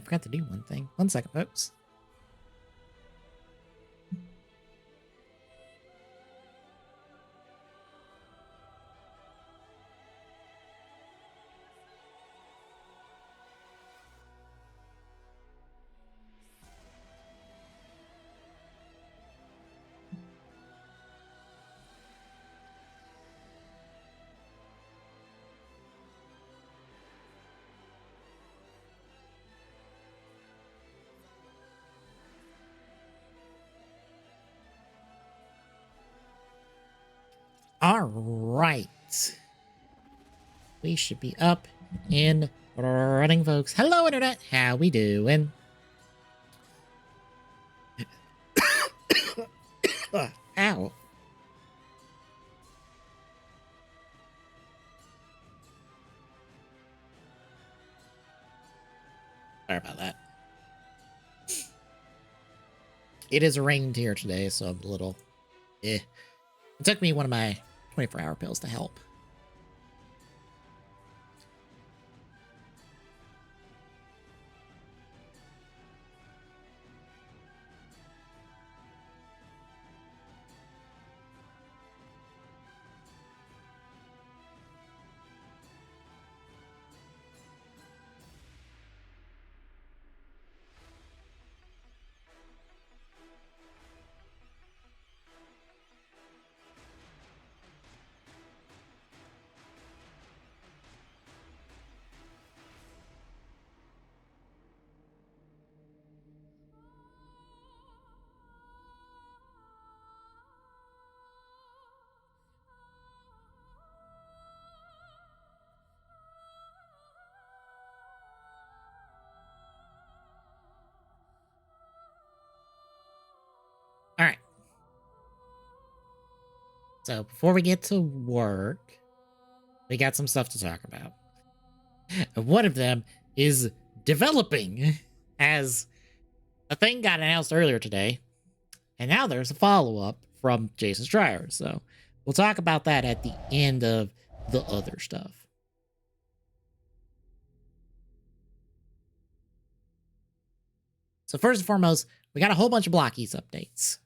forgot to do one thing. 1 second, folks. All right. We should be up and running, folks. Hello, Internet. How we doing? Ow. Sorry about that. It has rained here today, so I'm a little... It took me one of my 24-hour pills to help. All right. So before we get to work, we got some stuff to talk about. One of them is developing, as a thing got announced earlier today, and now there's a follow-up from Jason Schreier. So we'll talk about that at the end of the other stuff. So first and foremost, we got a whole bunch of Blockies updates.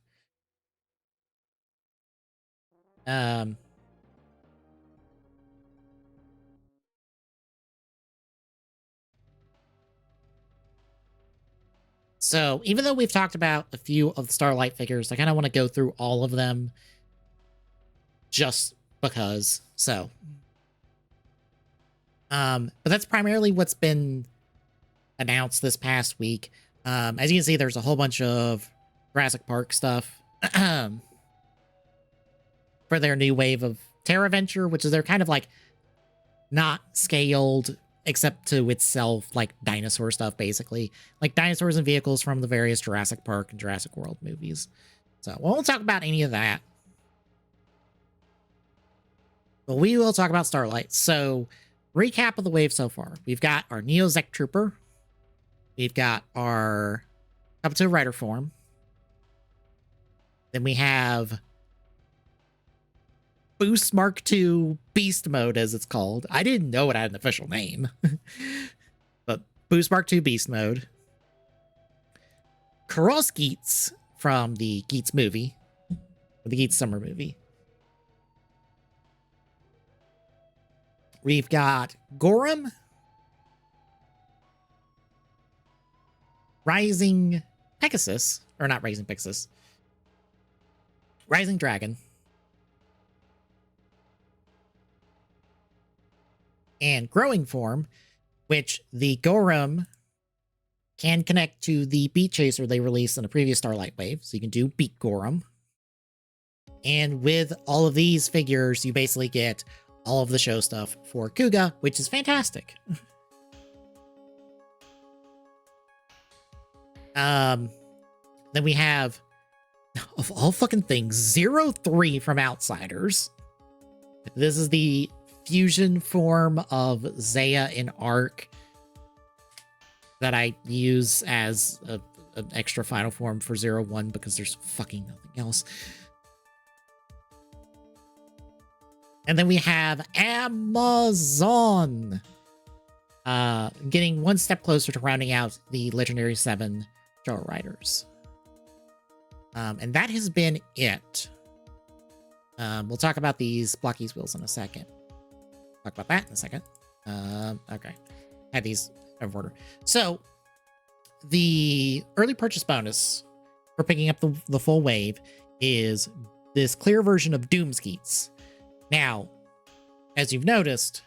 So even though we've talked about a few of the Starlight figures, I kind of want to go through all of them just because. So, but that's primarily what's been announced this past week. As you can see, there's a whole bunch of Jurassic Park stuff for their new wave of Terra Venture, which is their kind of like not scaled except to itself, like dinosaur stuff, basically. Like dinosaurs and vehicles from the various Jurassic Park and Jurassic World movies. So we won't talk about any of that. But we will talk about Starlight. So, recap of the wave so far. We've got our Neo Zek Trooper. We've got our Kabuto Rider form. Then we have Boost Mark II Beast Mode, as it's called. I didn't know it had an official name. But Boost Mark II Beast Mode. Karos Geats from the Geats movie. Or the Geats Summer movie. We've got Gorham. Rising Pegasus. Or not Rising Pegasus. Rising Dragon. And Growing Form, which the Gorham can connect to the Beat Chaser they released in a previous Starlight wave. So you can do Beat Gorham. And with all of these figures, you basically get all of the show stuff for Kuga, which is fantastic. Then we have, of all fucking things, 03 from Outsiders. This is the fusion form of Zaya in Arc that I use as an extra final form for 01 because there's fucking nothing else. And then we have Amazon. getting one step closer to rounding out the Legendary 7 Star Riders. And that has been it. We'll talk about these Blockies wheels in a second. Talk about that in a second. Okay. Had these out of order. So, the early purchase bonus for picking up the full wave is this clear version of Doomskeets. Now, as you've noticed,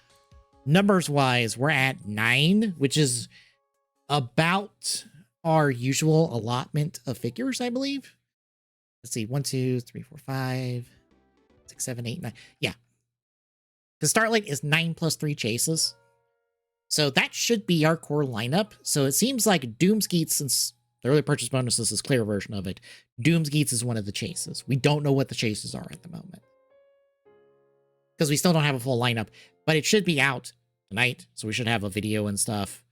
numbers-wise, we're at 9, which is about our usual allotment of figures, I believe. Let's see, 1, 2, 3, 4, 5, 6, 7, 8, 9. Yeah. The Starlight is 9 plus 3 chases. So that should be our core lineup. So it seems like Doomskeets, since the early purchase bonus is this clear version of it, Doomskeets is one of the chases. We don't know what the chases are at the moment, because we still don't have a full lineup, but it should be out tonight. So we should have a video and stuff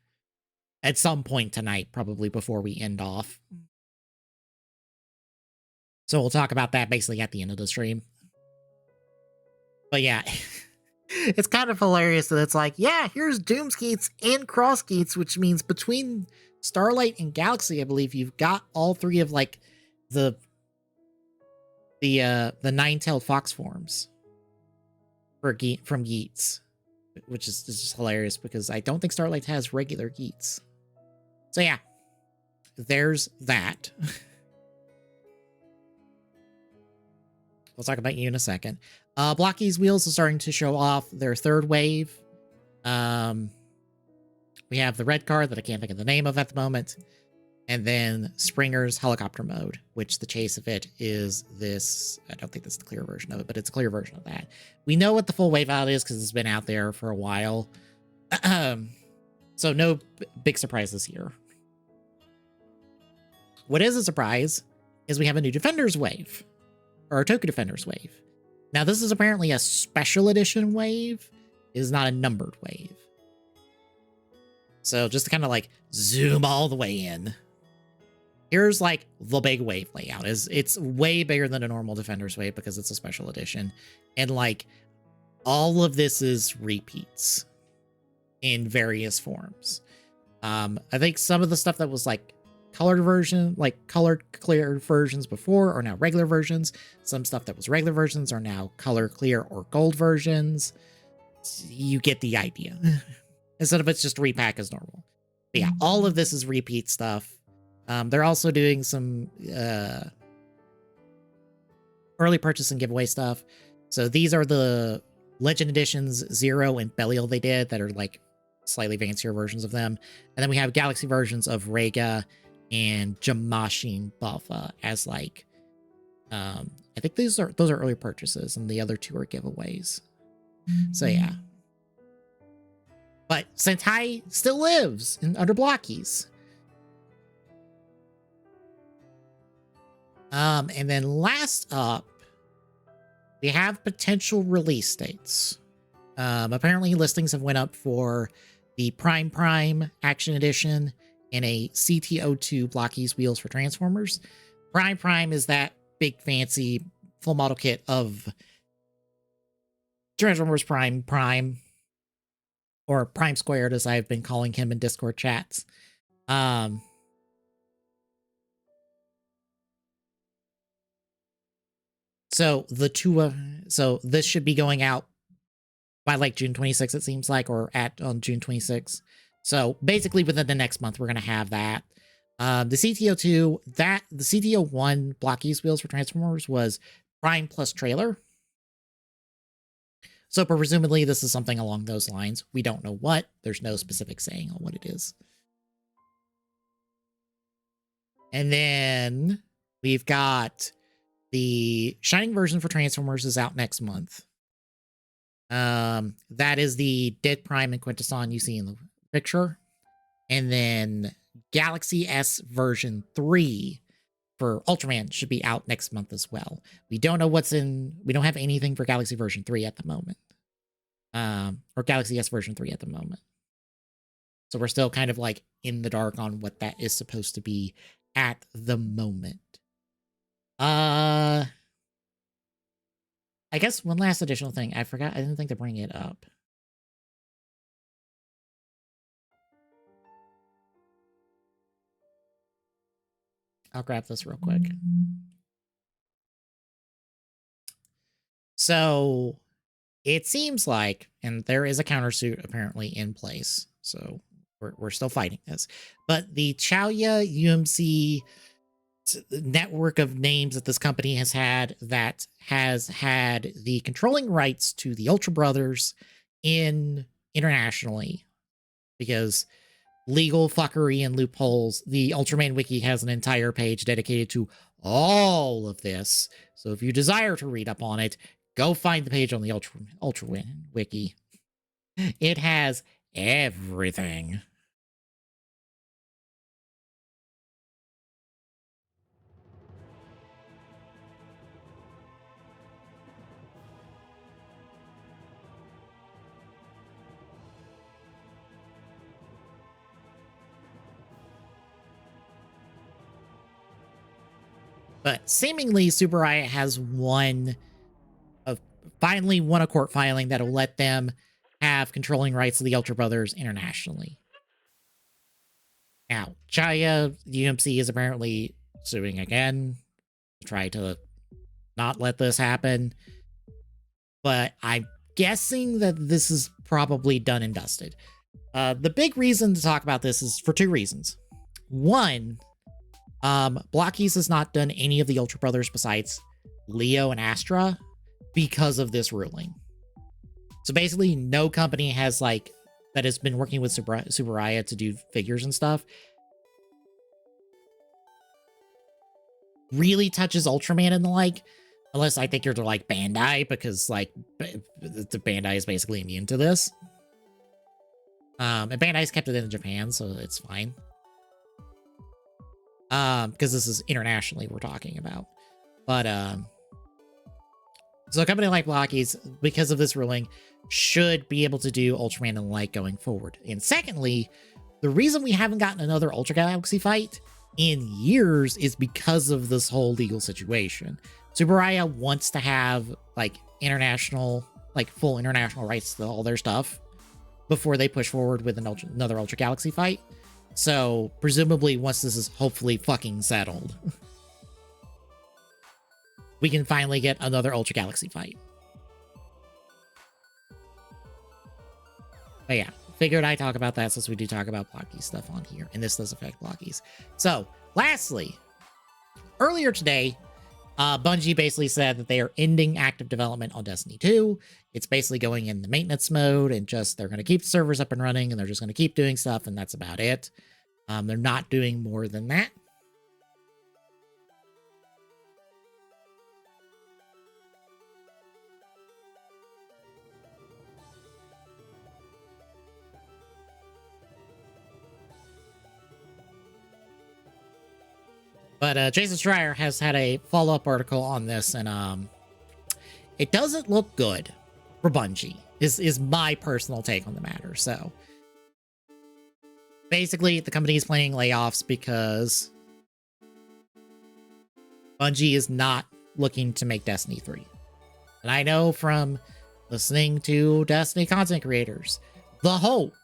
at some point tonight, probably before we end off. So we'll talk about that basically at the end of the stream. But yeah, it's kind of hilarious that it's like, yeah, here's Doomskeets and Crosskeets, which means between Starlight and Galaxy, I believe you've got all three of like the nine-tailed fox forms from Geats, which is just hilarious because I don't think Starlight has regular Geats. So yeah, there's that. We'll talk about you in a second. Blockies wheels are starting to show off their third wave. We have the red card that I can't think of the name of at the moment. And then Springer's helicopter mode, which the chase of it is this. I don't think that's the clear version of it, but it's a clear version of that. We know what the full wave out is because it's been out there for a while. So no big surprises here. What is a surprise is we have a new Defenders wave, or a Toku Defenders wave. Now, this is apparently a special edition wave. It is not a numbered wave. So just to kind of like zoom all the way in. Here's like the big wave layout. It's way bigger than a normal Defenders wave because it's a special edition. And like all of this is repeats in various forms. I think some of the stuff that was like colored version, like colored clear versions before are now regular versions. Some stuff that was regular versions are now color clear or gold versions. You get the idea. Instead of it's just repack as normal. But yeah, all of this is repeat stuff. They're also doing some early purchase and giveaway stuff. So these are the Legend Editions Zero and Belial they did that are like slightly fancier versions of them. And then we have Galaxy versions of Rega and Jamashin Buffa as like I think those are early purchases and the other two are giveaways. So yeah. But Sentai still lives under Blockies. And then last up, we have potential release dates. Apparently listings have went up for the Prime Action Edition and a CTO2 Blockies wheels for Transformers. Prime is that big fancy full model kit of Transformers Prime, or Prime Squared as I've been calling him in Discord chats. So so this should be going out by like June 26th, it seems like, or on June 26th. So basically within the next month, we're going to have that. The CTO2, the CTO1 Blockies wheels for Transformers was Prime plus trailer. So presumably this is something along those lines. We don't know what. There's no specific saying on what it is. And then we've got the Shining version for Transformers is out next month. That is the Dead Prime and Quintesson you see in the picture. And then Galaxy S version 3 for Ultraman should be out next month as well. We don't know we don't have anything for Galaxy version 3 at the moment. Or Galaxy S version 3 at the moment. So we're still kind of like in the dark on what that is supposed to be at the moment. I guess one last additional thing. I didn't think to bring it up. I'll grab this real quick. So it seems like, and there is a countersuit apparently in place, so we're still fighting this, but the Chaoya UMC network of names that this company has had that has had the controlling rights to the Ultra Brothers internationally, because legal fuckery and loopholes. The Ultraman Wiki has an entire page dedicated to all of this. So if you desire to read up on it, go find the page on the Ultraman Wiki. It has everything. But seemingly Tsuburaya has finally won a court filing that'll let them have controlling rights to the Ultra Brothers internationally. Now, Chaoya UMC is apparently suing again to try to not let this happen. But I'm guessing that this is probably done and dusted. The big reason to talk about this is for two reasons. One, Blockkeys has not done any of the Ultra Brothers besides Leo and Astra because of this ruling. So basically, no company has that has been working with Tsuburaya to do figures and stuff really touches Ultraman and the like, unless I think you're like Bandai, because the Bandai is basically immune to this. And Bandai's kept it in Japan, so it's fine. Because this is internationally we're talking about. But so a company like Blockkeys, because of this ruling, should be able to do Ultraman and the like going forward. And secondly, the reason we haven't gotten another Ultra Galaxy fight in years is because of this whole legal situation. Tsuburaya wants to have international, full international rights to all their stuff before they push forward with another Ultra Galaxy fight. So presumably once this is hopefully fucking settled, we can finally get another Ultra Galaxy fight. But yeah, figured I'd talk about that since we do talk about Blockkeys stuff on here, and this does affect Blockkeys. So, lastly, earlier today, Bungie basically said that they are ending active development on Destiny 2. It's basically going in the maintenance mode, and they're going to keep the servers up and running, and they're just going to keep doing stuff, and that's about it. They're not doing more than that. But Jason Schreier has had a follow-up article on this, and it doesn't look good for Bungie, is my personal take on the matter. So basically, the company is planning layoffs because Bungie is not looking to make Destiny 3. And I know from listening to Destiny content creators, the hope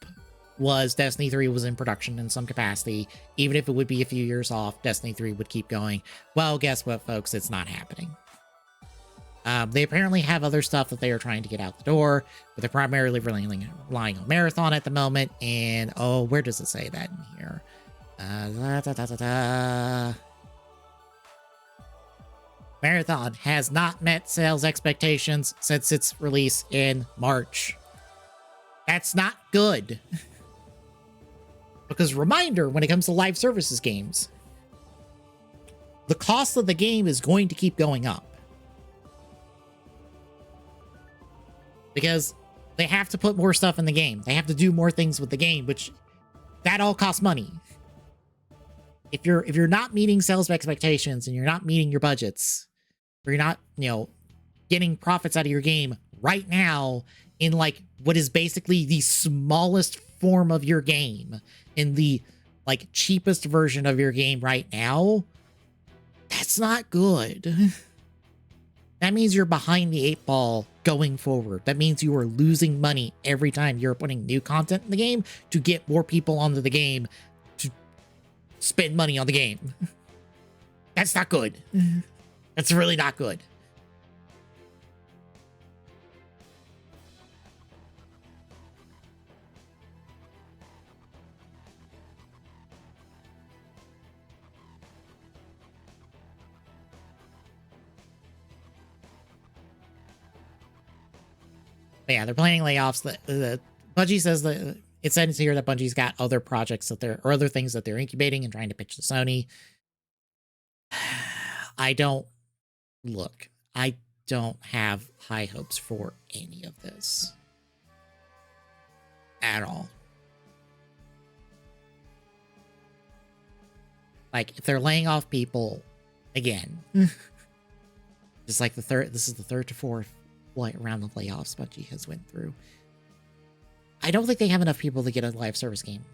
was Destiny 3 was in production in some capacity. Even if it would be a few years off, Destiny 3 would keep going. Well, guess what, folks? It's not happening. They apparently have other stuff that they are trying to get out the door, but they're primarily relying on Marathon at the moment. And, oh, where does it say that in here? Marathon has not met sales expectations since its release in March. That's not good. Because reminder, when it comes to live services games, the cost of the game is going to keep going up. Because they have to put more stuff in the game. They have to do more things with the game, which that all costs money. If you're not meeting sales expectations and you're not meeting your budgets, or you're not, getting profits out of your game right now in what is basically the smallest form of your game, in the cheapest version of your game right now, that's not good. That means you're behind the 8 ball going forward. That means you are losing money every time you're putting new content in the game to get more people onto the game to spend money on the game. That's not good. That's really not good. But yeah, they're planning layoffs. The Bungie says that it says here that Bungie's got other projects that they're, or other things that they're incubating and trying to pitch to Sony. I don't look. I don't have high hopes for any of this at all. Like, if they're laying off people again, just like this is the third to fourth round of layoffs Bungie has went through. I don't think they have enough people to get a live service game,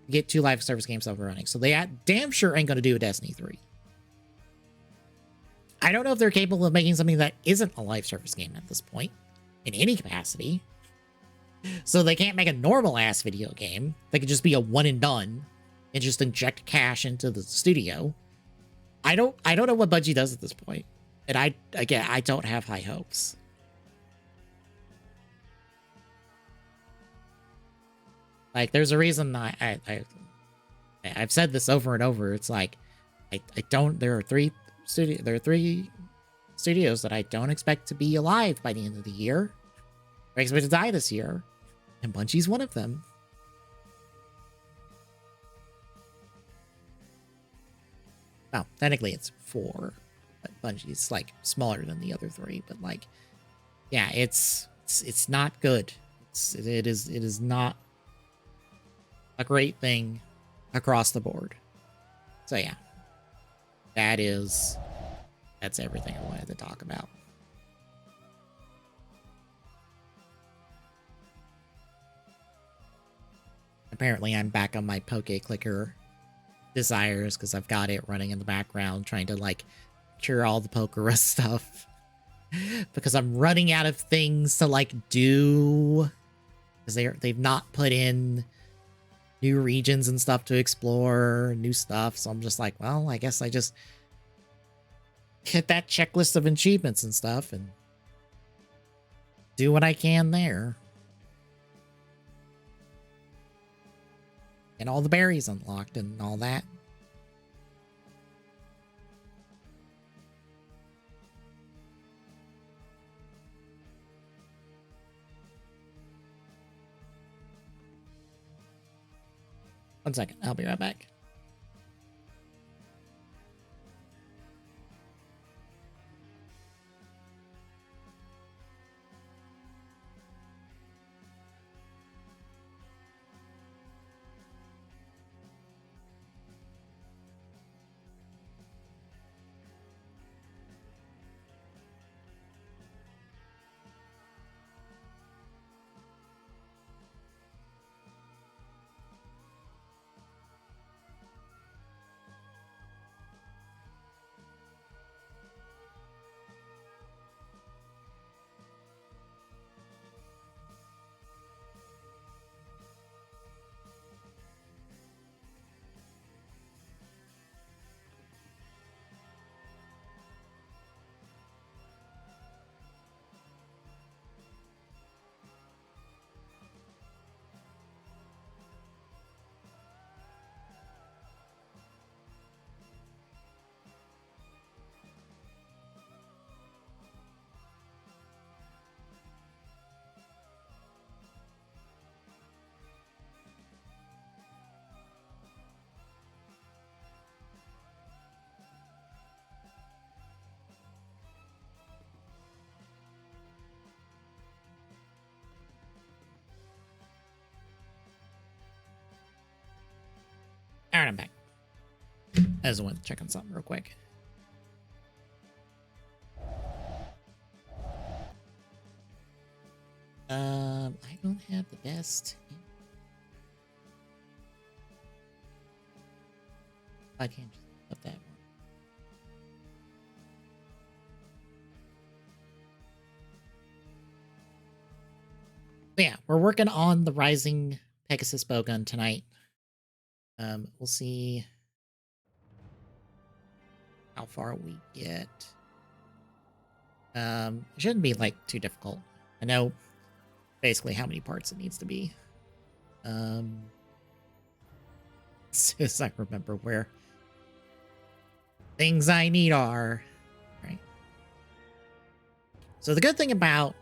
get 2 live service games up and running. So they damn sure ain't going to do a Destiny 3. I don't know if they're capable of making something that isn't a live service game at this point, in any capacity. So they can't make a normal ass video game. They could just be a one and done and just inject cash into the studio. I don't know what Bungie does at this point. And I don't have high hopes. Like, there's a reason I've said this over and over. It's like, I don't, there are 3 studios that I don't expect to be alive by the end of the year. I expect to die this year. And Bungie's one of them. Well, technically it's 4. But Bungie's like smaller than the other 3. But like, yeah, it's not good. It is not a great thing across the board. So yeah, that's everything I wanted to talk about. Apparently I'm back on my Poke Clicker desires because I've got it running in the background trying to like cure all the Pokerus stuff because I'm running out of things to like do because they've not put in new regions and stuff to explore, new stuff. So I'm just like, well, I guess I just hit that checklist of achievements and stuff and do what I can there. And all the berries unlocked and all that. One second, I'll be right back. All right, I'm back. I just want to check on something real quick. I don't have the best. I can't just put that one. But yeah, we're working on the Rising Pegasus bowgun tonight. We'll see how far we get. It shouldn't be like too difficult. I know basically how many parts it needs to be. As soon as I remember where things I need are. Right. So the good thing about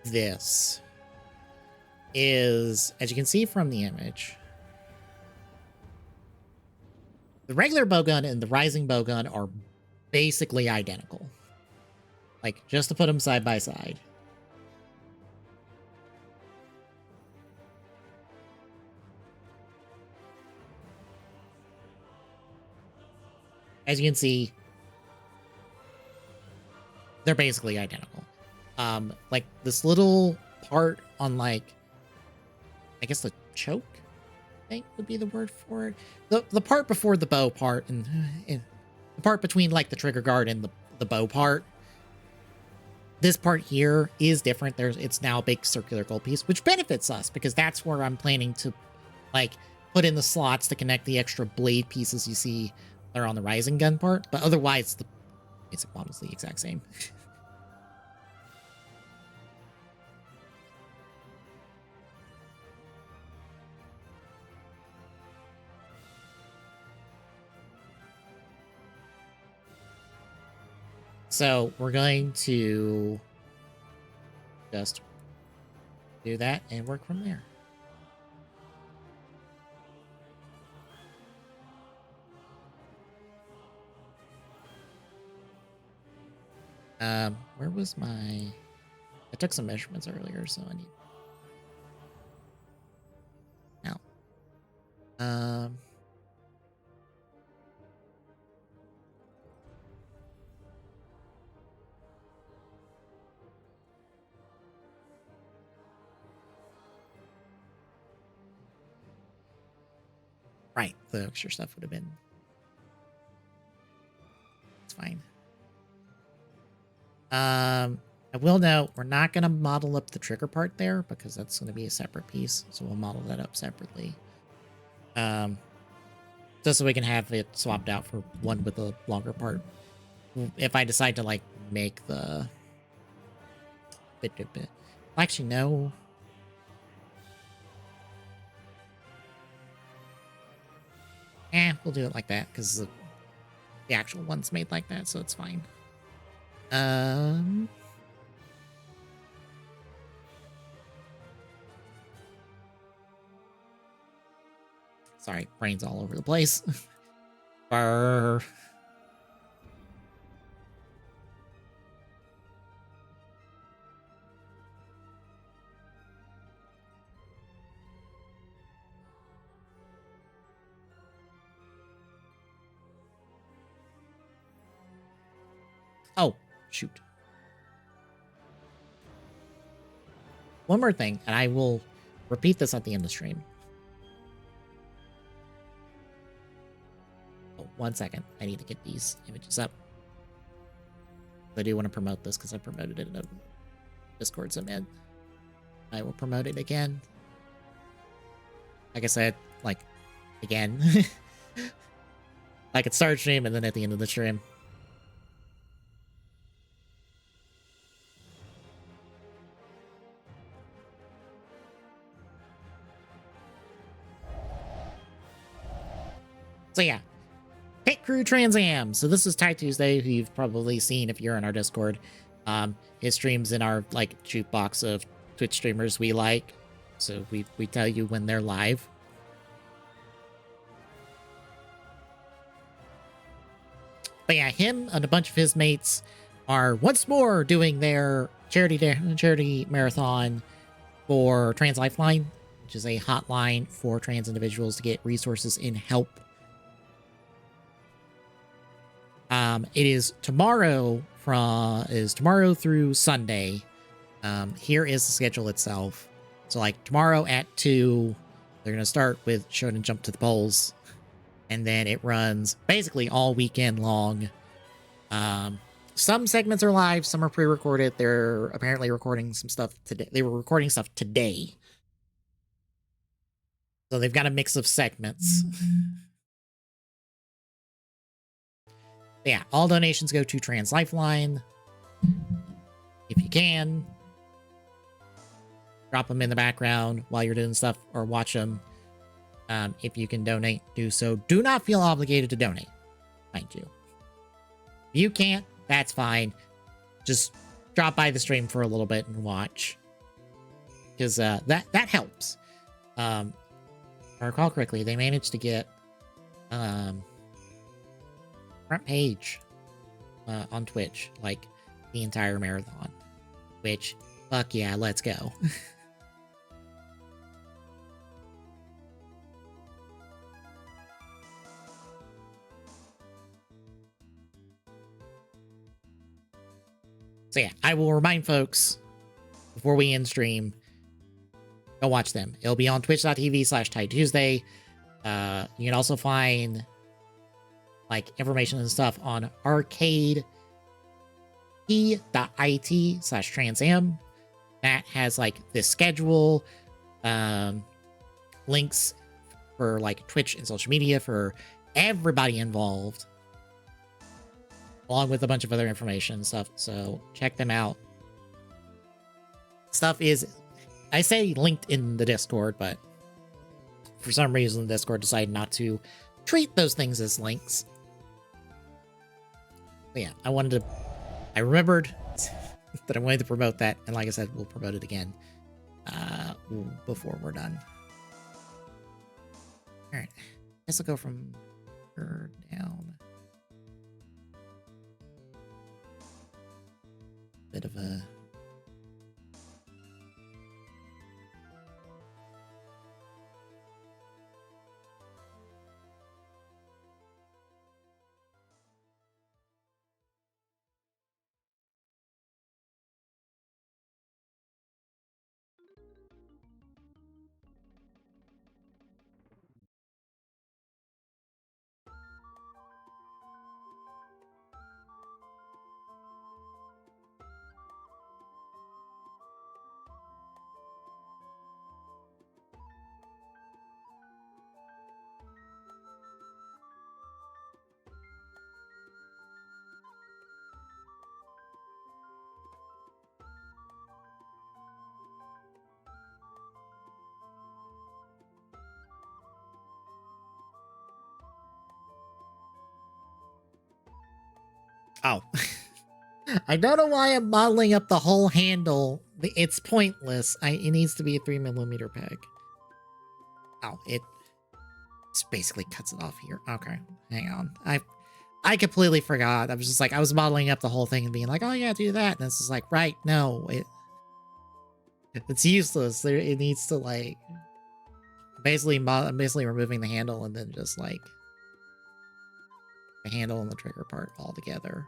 this is, as you can see from the image, the regular bowgun and the rising bowgun are basically identical. Like, just to put them side by side. As you can see, they're basically identical. Like this little part on, like, I guess the choke, I think would be the word for it. The part before the bow part and the part between like the trigger guard and the bow part. This part here is different. It's now a big circular gold piece, which benefits us because that's where I'm planning to like put in the slots to connect the extra blade pieces you see that are on the rising gun part. But otherwise, the basic model is the exact same. So we're going to just do that and work from there. Where was my... I took some measurements earlier, so I need... Now. Right, the extra stuff would have been... It's fine. I will note, we're not going to model up the trigger part there because that's going to be a separate piece. So we'll model that up separately. Just so we can have it swapped out for one with a longer part. If I decide to, like, make the... Actually, no. We'll do it like that because the actual one's made like that, so it's fine. Sorry, brain's all over the place. Brr. Oh, shoot. One more thing, and I will repeat this at the end of the stream. Oh, 1 second. I need to get these images up. I do want to promote this because I promoted it in a Discord submit. I will promote it again. Like I said, like, again. Like at start stream and then at the end of the stream. So yeah, Pit Crew Trans Am. So this is Ty Tuesday, who you've probably seen if you're in our Discord. His streams in our like jukebox of Twitch streamers we like. So we tell you when they're live. But yeah, him and a bunch of his mates are once more doing their charity marathon for Trans Lifeline, which is a hotline for trans individuals to get resources and help. It is tomorrow through Sunday. Here is the schedule itself. So like tomorrow at 2, they're gonna start with Shonen Jump to the Polls, and then it runs basically all weekend long. Some segments are live, some are pre-recorded. They're apparently recording some stuff today. They were recording stuff today, so they've got a mix of segments. Yeah, all donations go to Trans Lifeline. If you can, drop them in the background while you're doing stuff or watch them. If you can donate, do so. Do not feel obligated to donate, mind you. If you can't, that's fine. Just drop by the stream for a little bit and watch. Because that helps. If I recall correctly, they managed to get front page on Twitch, like the entire marathon. Which, fuck yeah, let's go. So yeah, I will remind folks before we end stream, go watch them. It'll be on twitch.tv/TideTuesday. You can also find like information and stuff on arcade.it/transam. That has like the schedule, links for like Twitch and social media for everybody involved, along with a bunch of other information and stuff. So check them out. Stuff is, I say linked in the Discord, but for some reason the Discord decided not to treat those things as links. But yeah, I remembered that I wanted to promote that, and like I said, we'll promote it again before we're done. All right, I guess I'll go from here down. Bit of a oh. I don't know why I'm modeling up the whole handle. It's pointless. It needs to be a 3mm peg. Oh, it basically cuts it off here. Okay, hang on. I completely forgot. I was just like, I was modeling up the whole thing and being like, oh yeah, do that. And it's just like, right, no, it's useless. It needs to like, basically removing the handle and then just like the handle and the trigger part all together.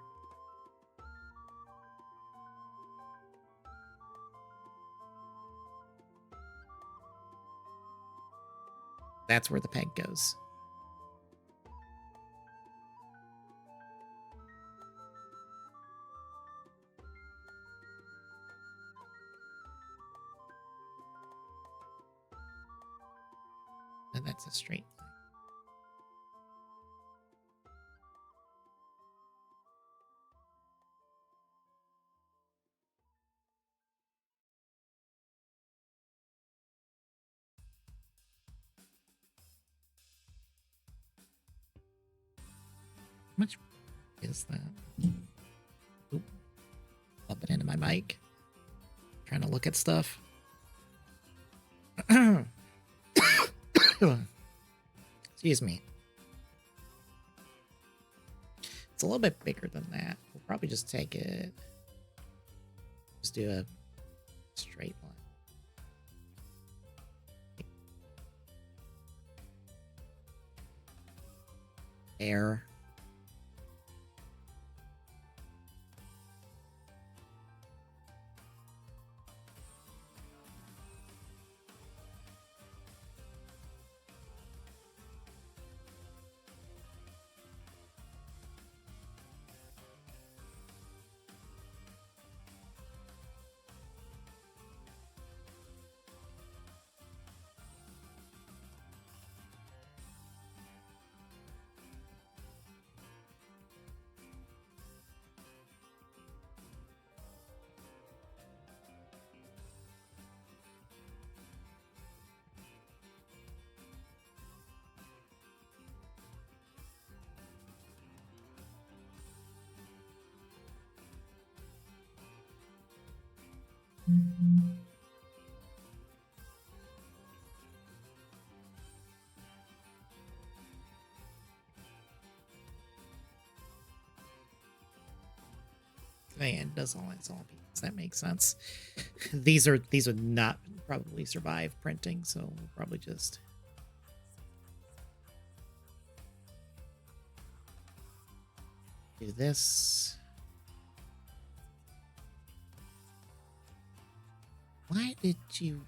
That's where the peg goes. And that's a straight line. How much is that? Oop. Bumping into my mic. Trying to look at stuff. Excuse me. It's a little bit bigger than that. We'll probably just take it. Just do a straight line. There. Man, does all its all pieces. That makes sense. These would not probably survive printing, so we'll probably just do this. Why did you?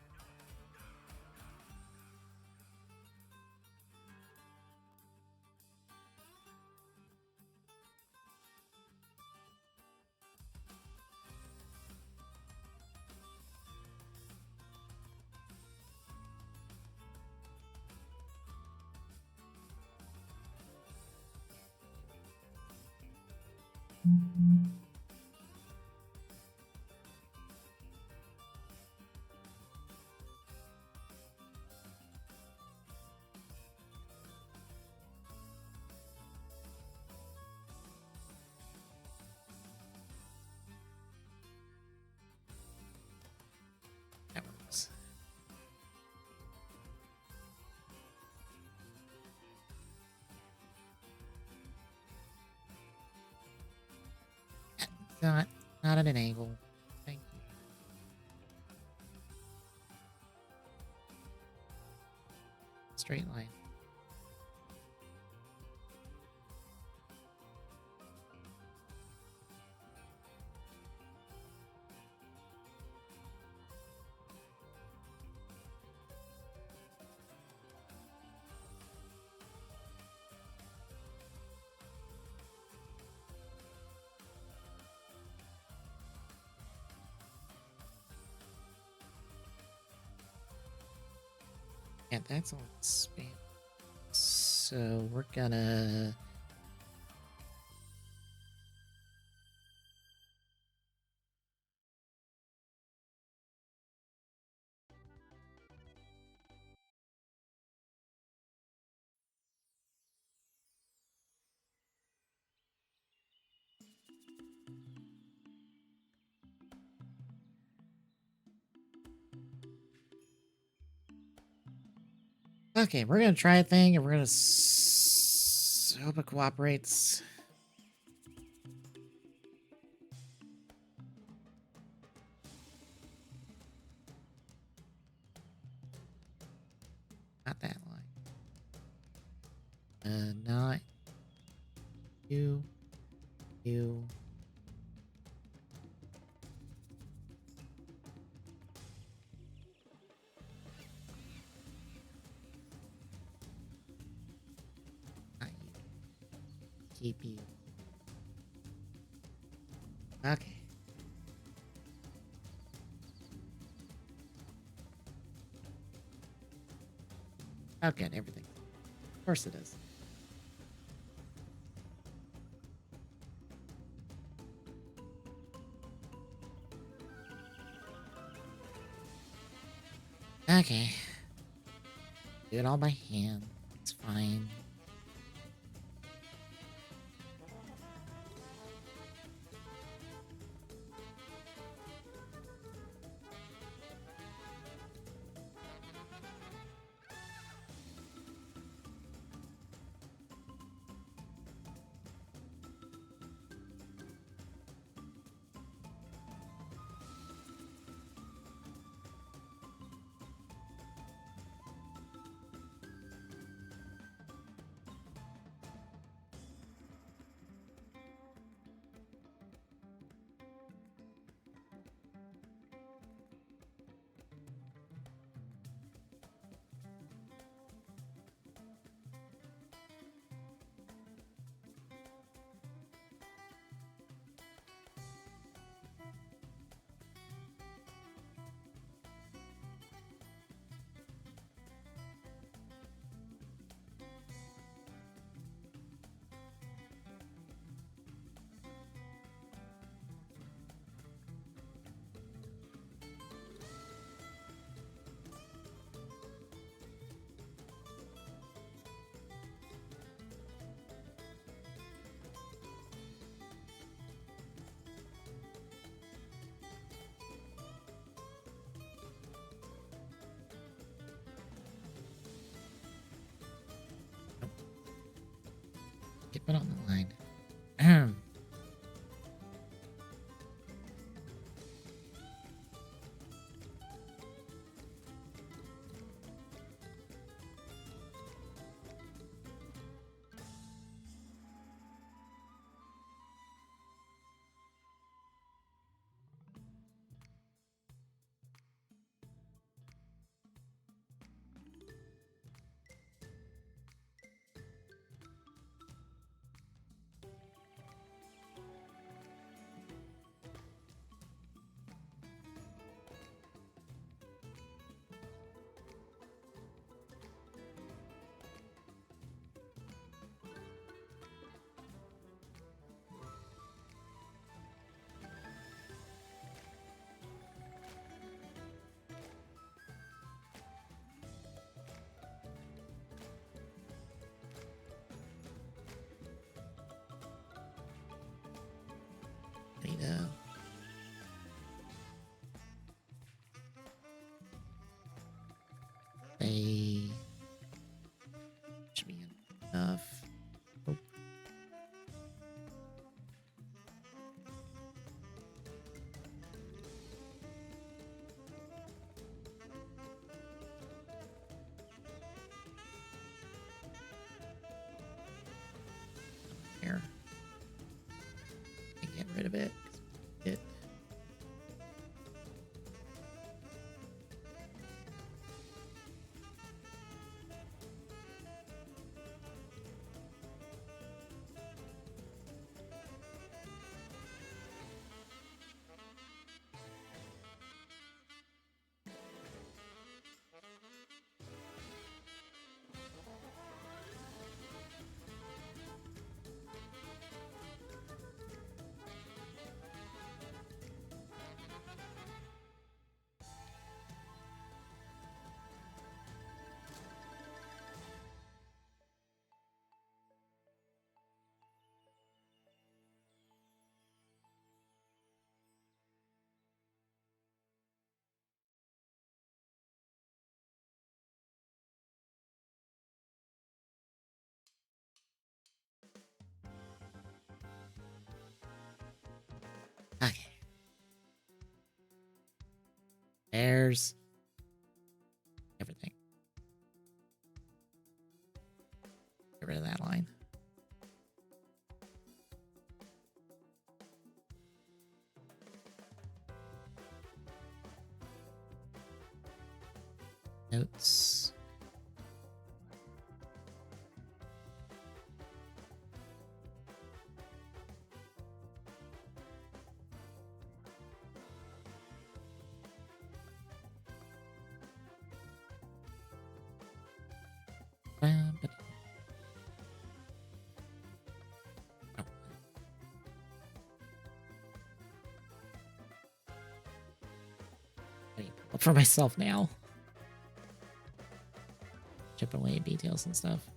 That works. Not at an angle. Thank you. Straight line. Yeah, that's all spam. So we're gonna. Okay, we're gonna try a thing, and we're gonna hope it cooperates. Not that line. Not you. You. Not you. Keep you. Okay. Okay, everything. Of course it is. Okay. Do it all by hand. It's fine. Put on the line. Need they should be enough. Oh. Here. Get rid of it. It. Okay. There's everything. Get rid of that line. Notes. But oh. I need to look for myself now. Chip away details and stuff.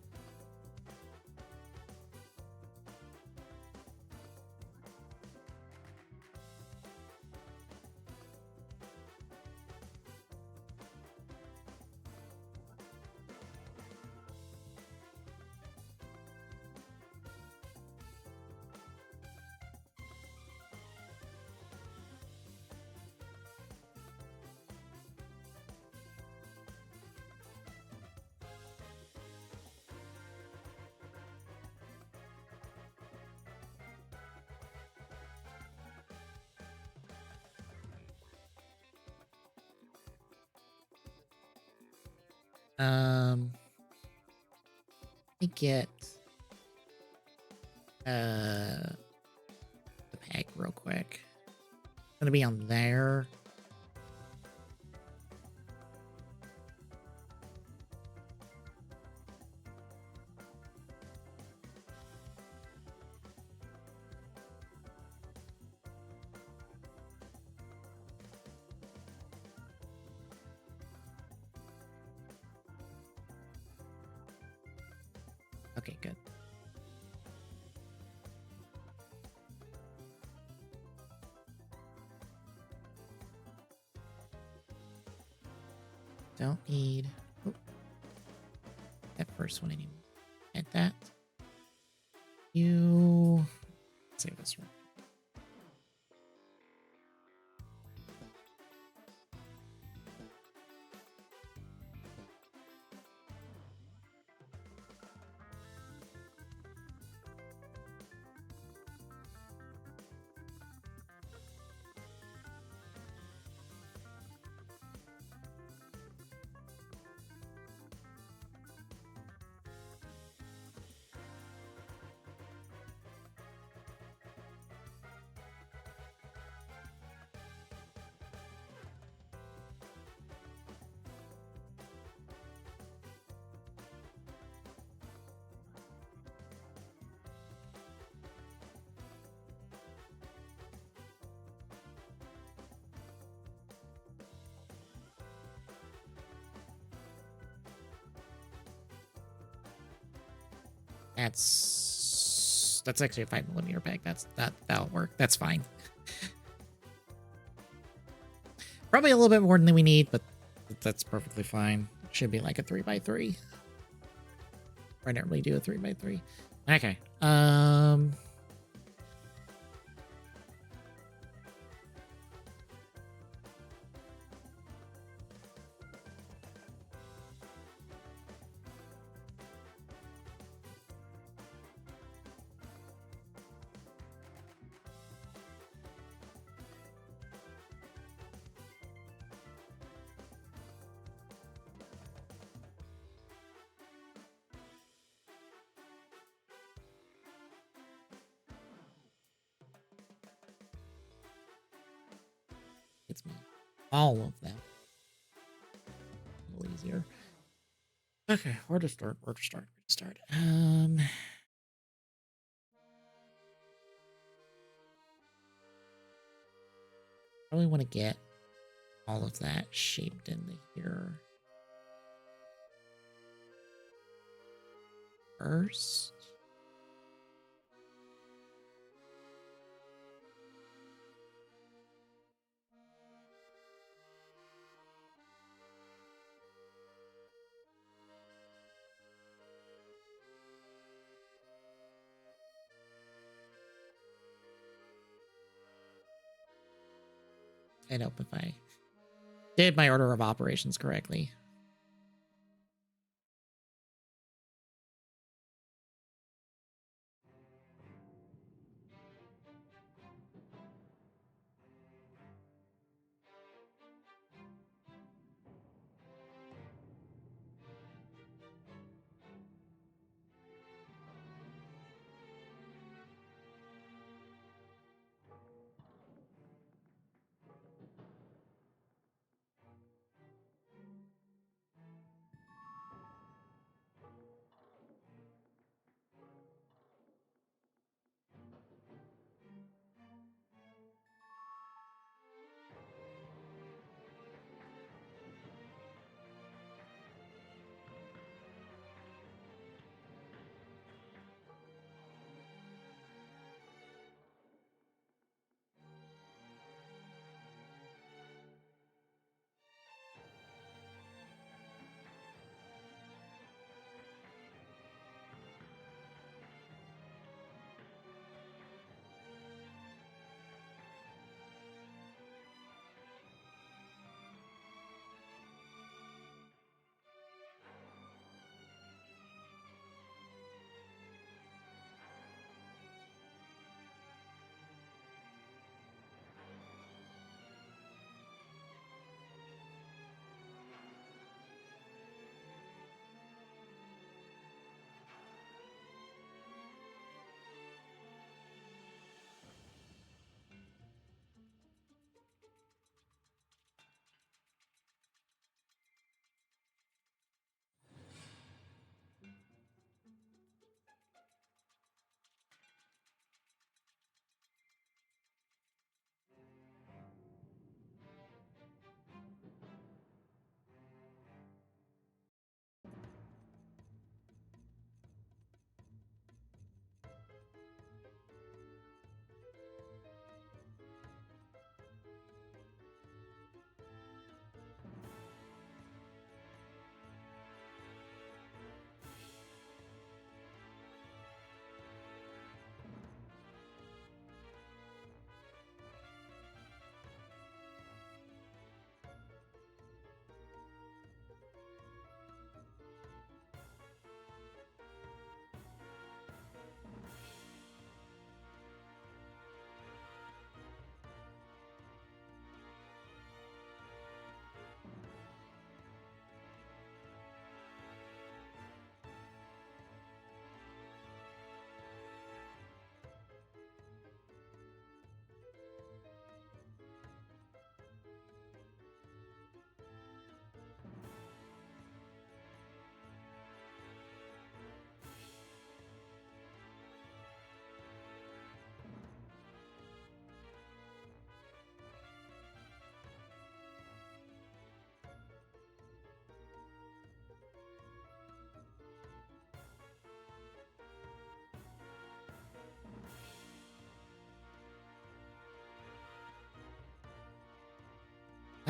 Let me get the peg real quick. It's gonna be on there. Okay, good. Don't need that first one anymore. Add that. You save this one. That's actually a 5mm pack. That'll work. That's fine. Probably a little bit more than we need, but that's perfectly fine. Should be like a 3x3. I don't really do a 3x3. Okay. It's me. All of them. A little easier. Okay, where to start? Where to start? Where to start? Probably want to get all of that shaped into here first. I hope if I did my order of operations correctly.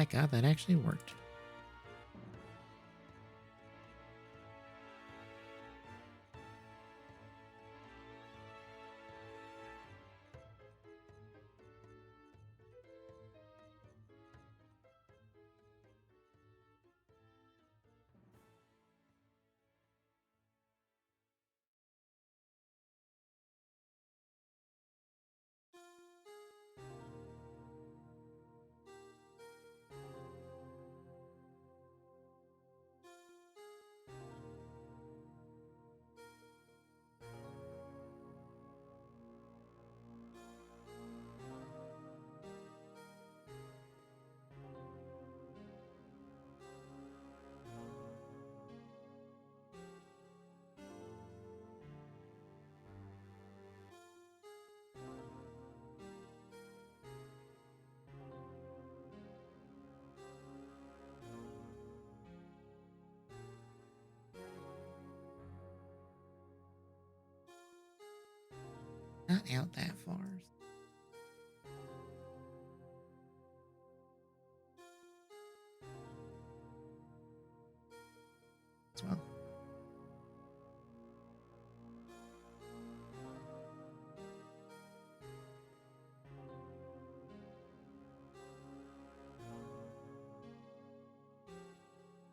My God, that actually worked. Not out that far. As well.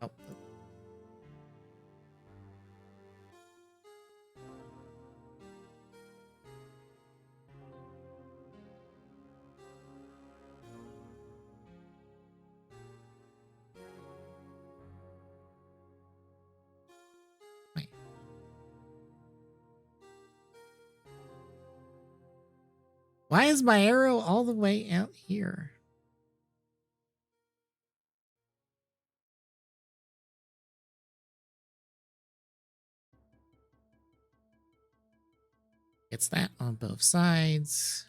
Oh. Wait. Why is my arrow all the way out here? It's that on both sides.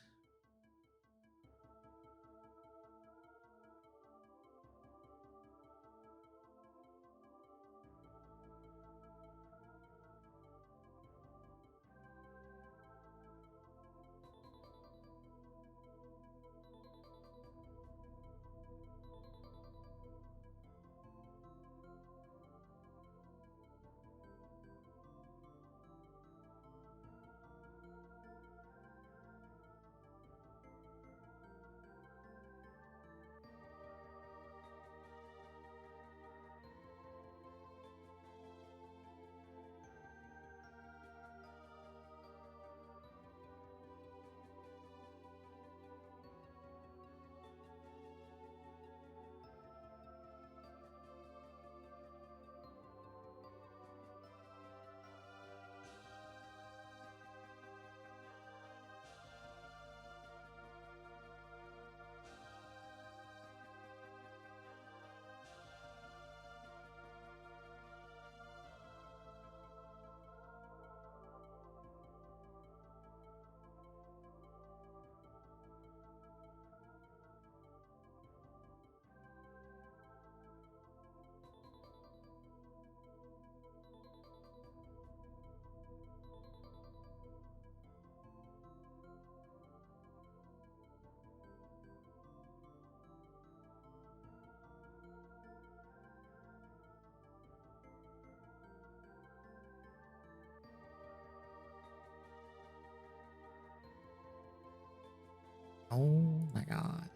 Oh my God.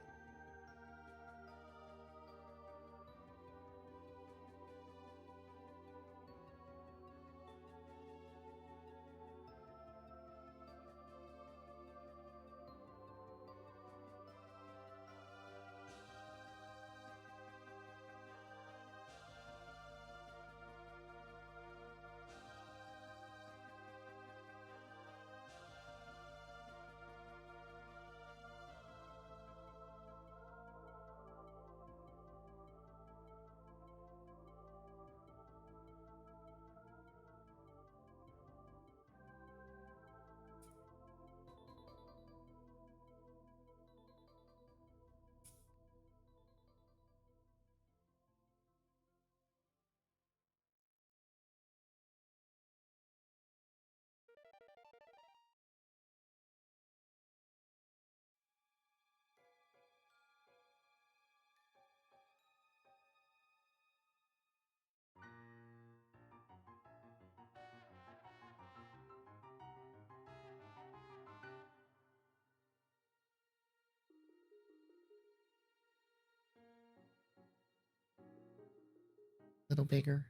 little bigger.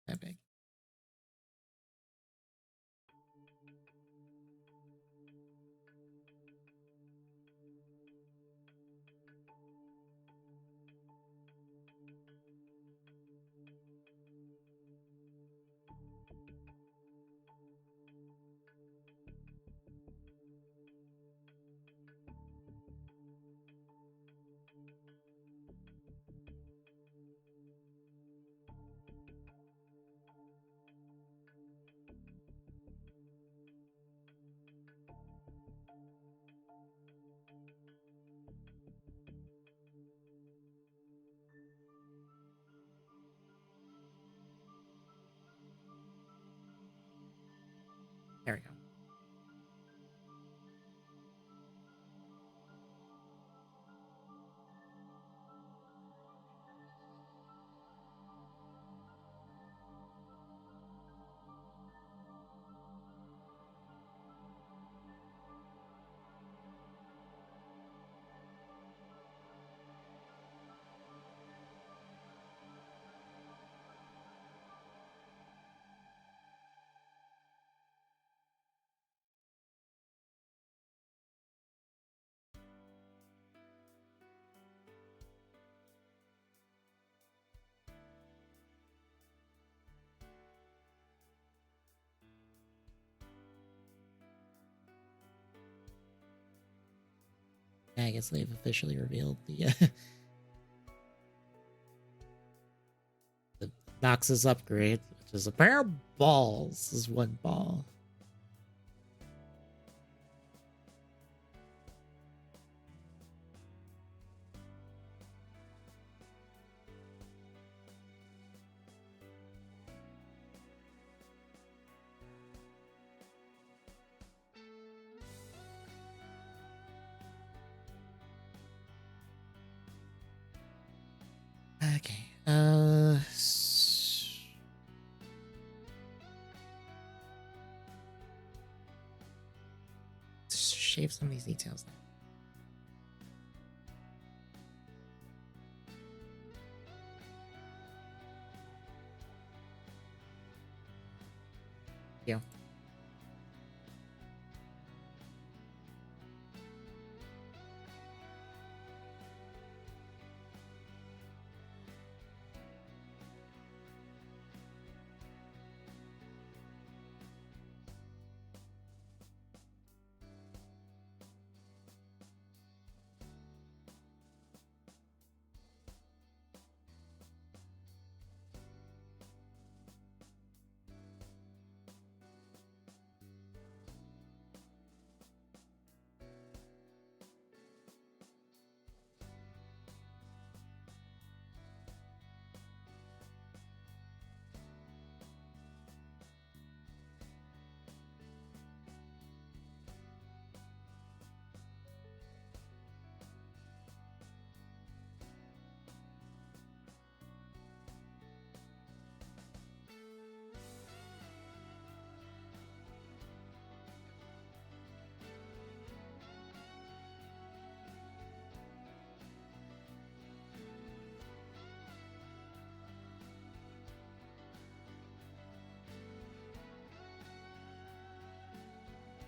That big. There we go. Yeah, I guess they've officially revealed the the Noxus upgrade, which is a pair of balls. This is one ball. Okay. Shave some of these details now. Yeah.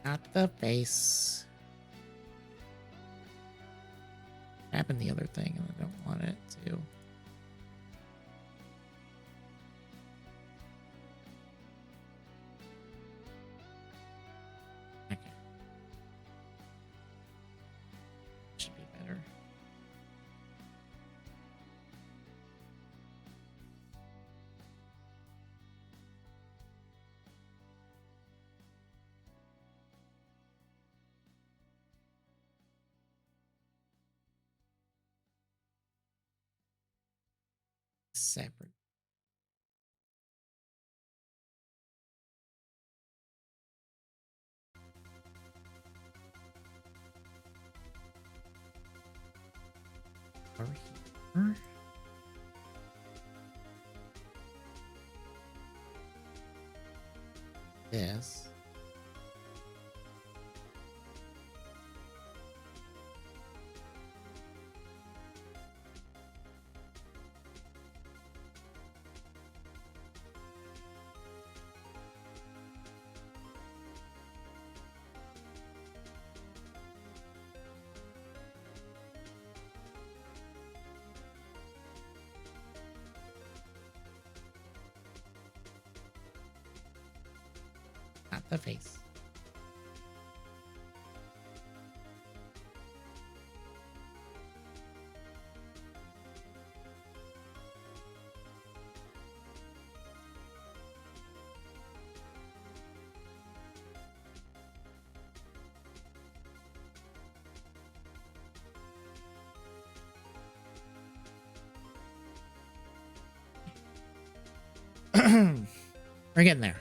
Not the face. Happened the other thing, and I don't want it to. Okay. Should be better. Separate. Over here. This. the face. We're getting there.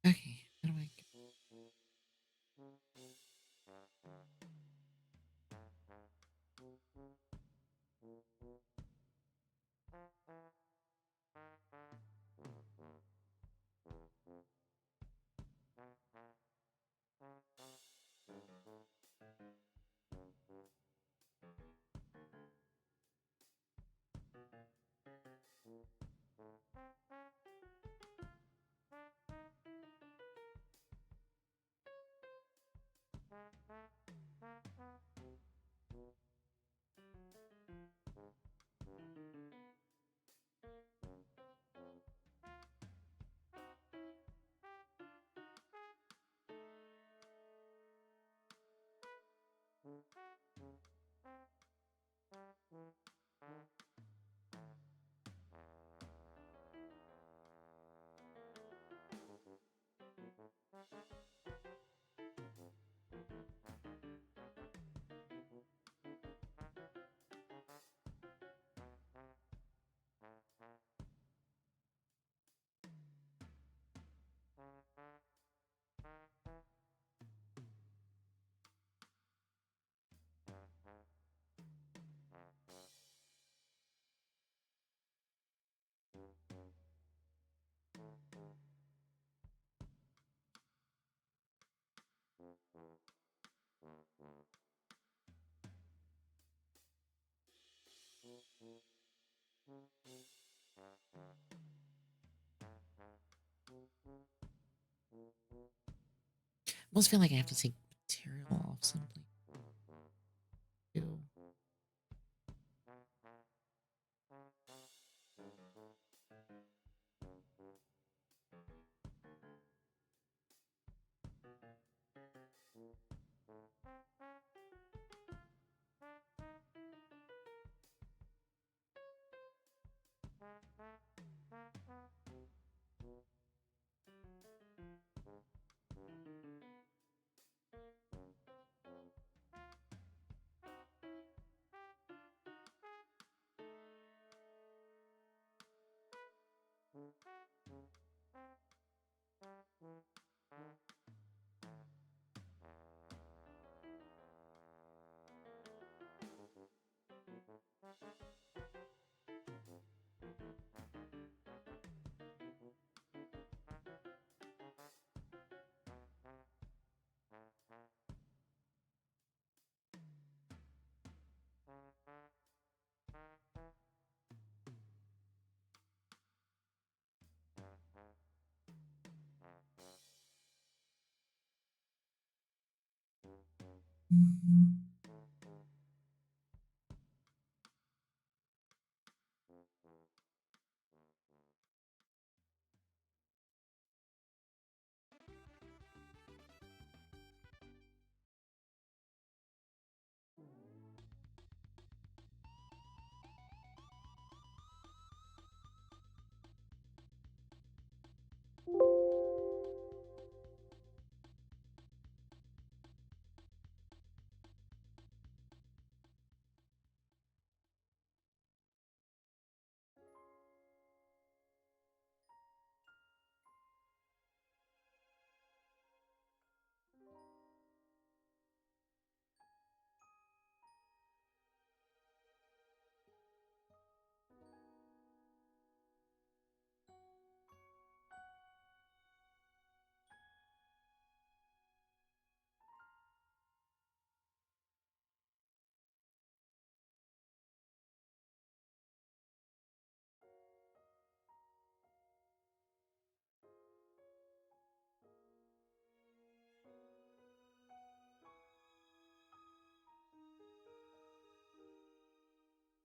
Okay, how do I get... I almost feel like I have to take material off something. Ew.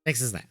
Fixes that.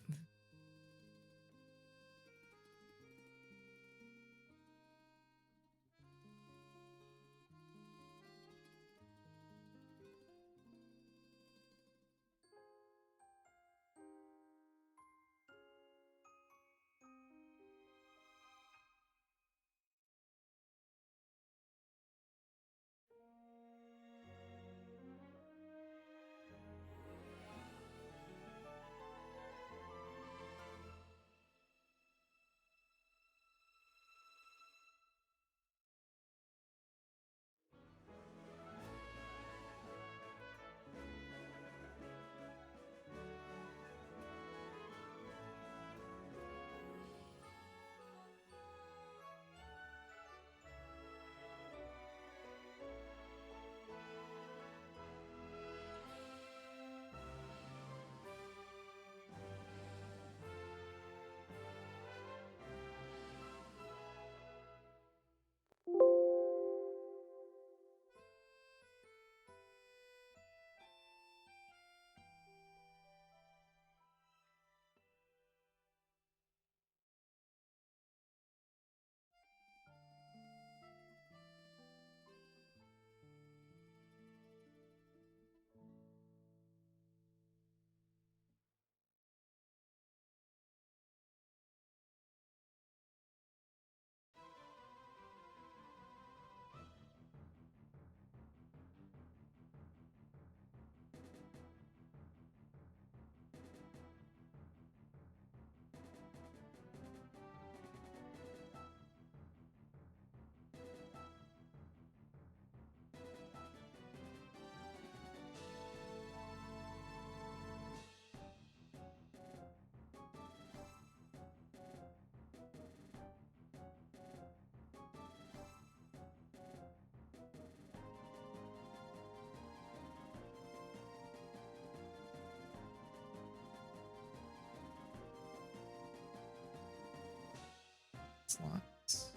Slots.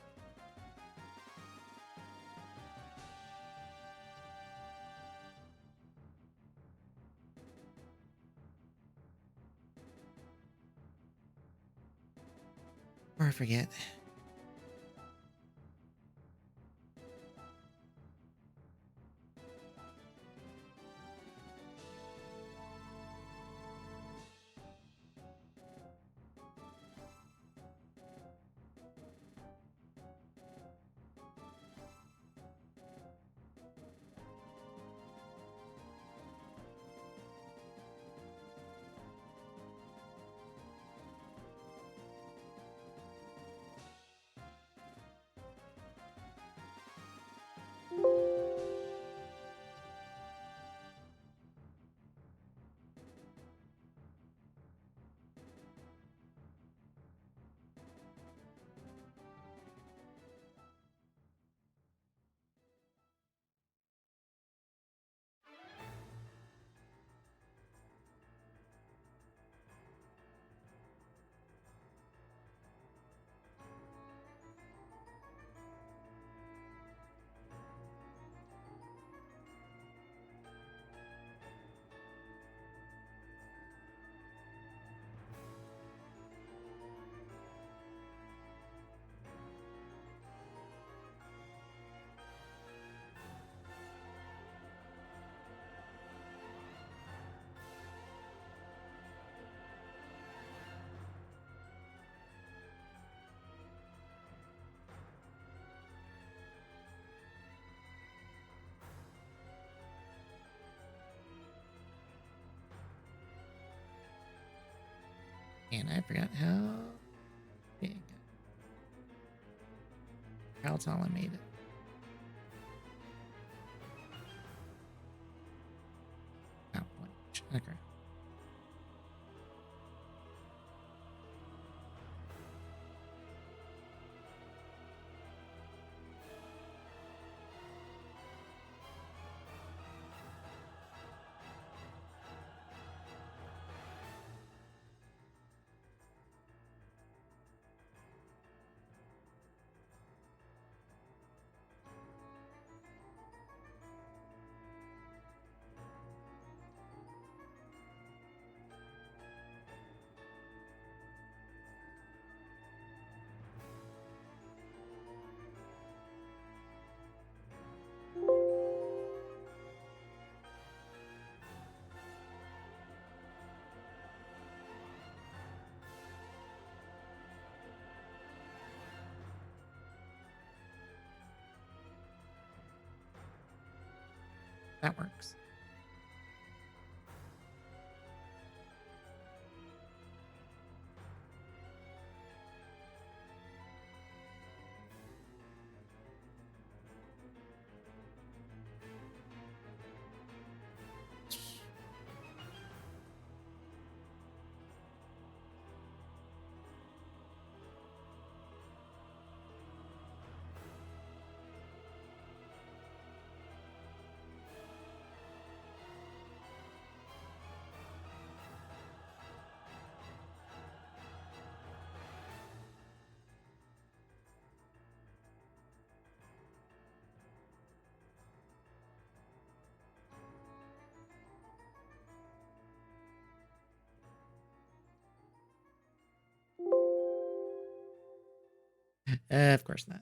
Or I forget. And I forgot how big, how tall I made it. Oh, 1 inch. Okay. That works. Of course not.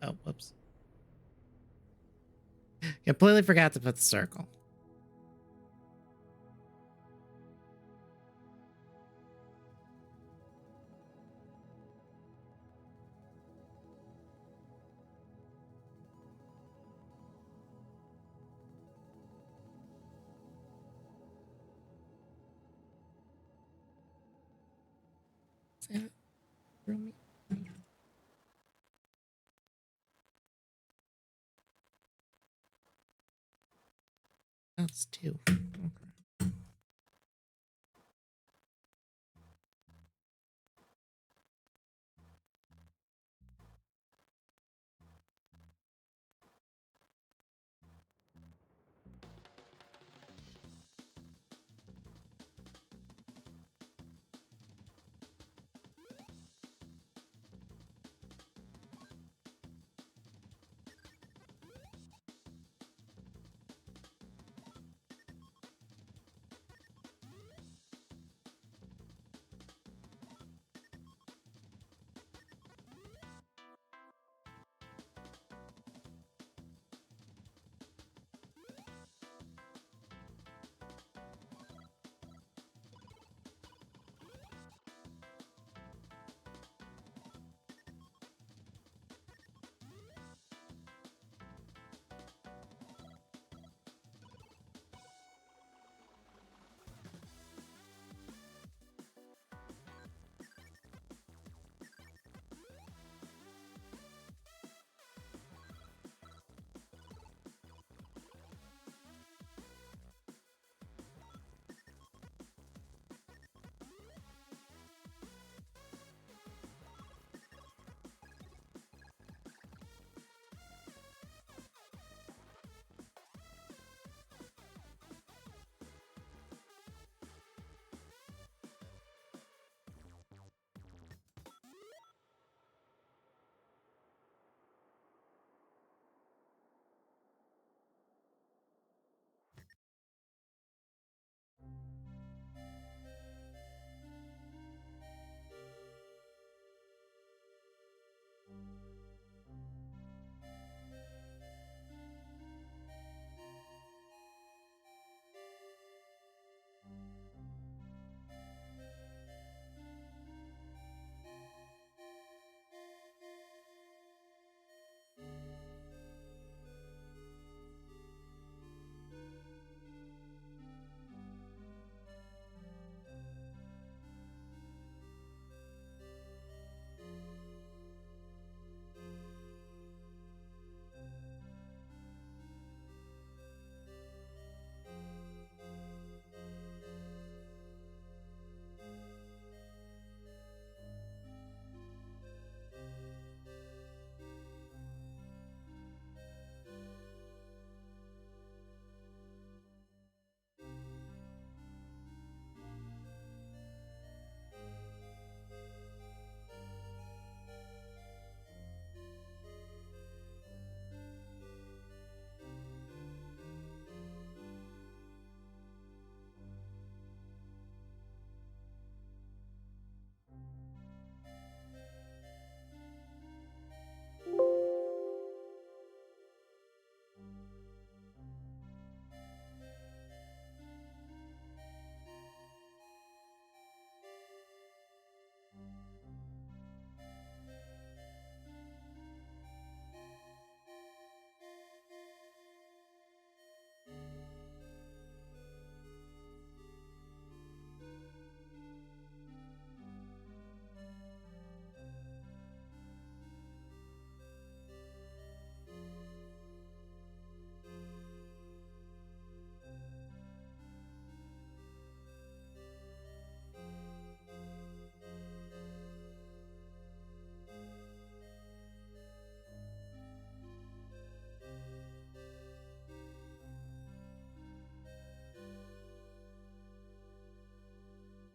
Oh, whoops. Completely forgot to put the circle. Is that roomy? That's 2. Okay.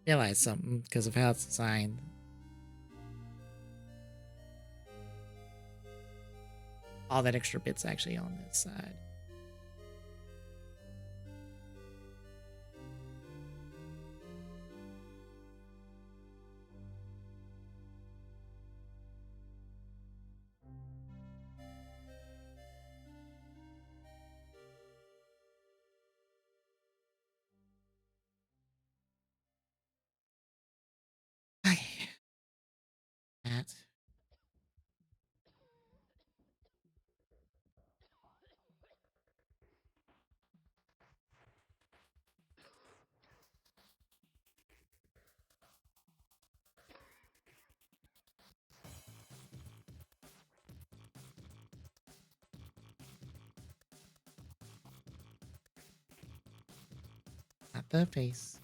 realize something because of how it's designed. All that extra bit's actually on this side. Okay. That. Not the face.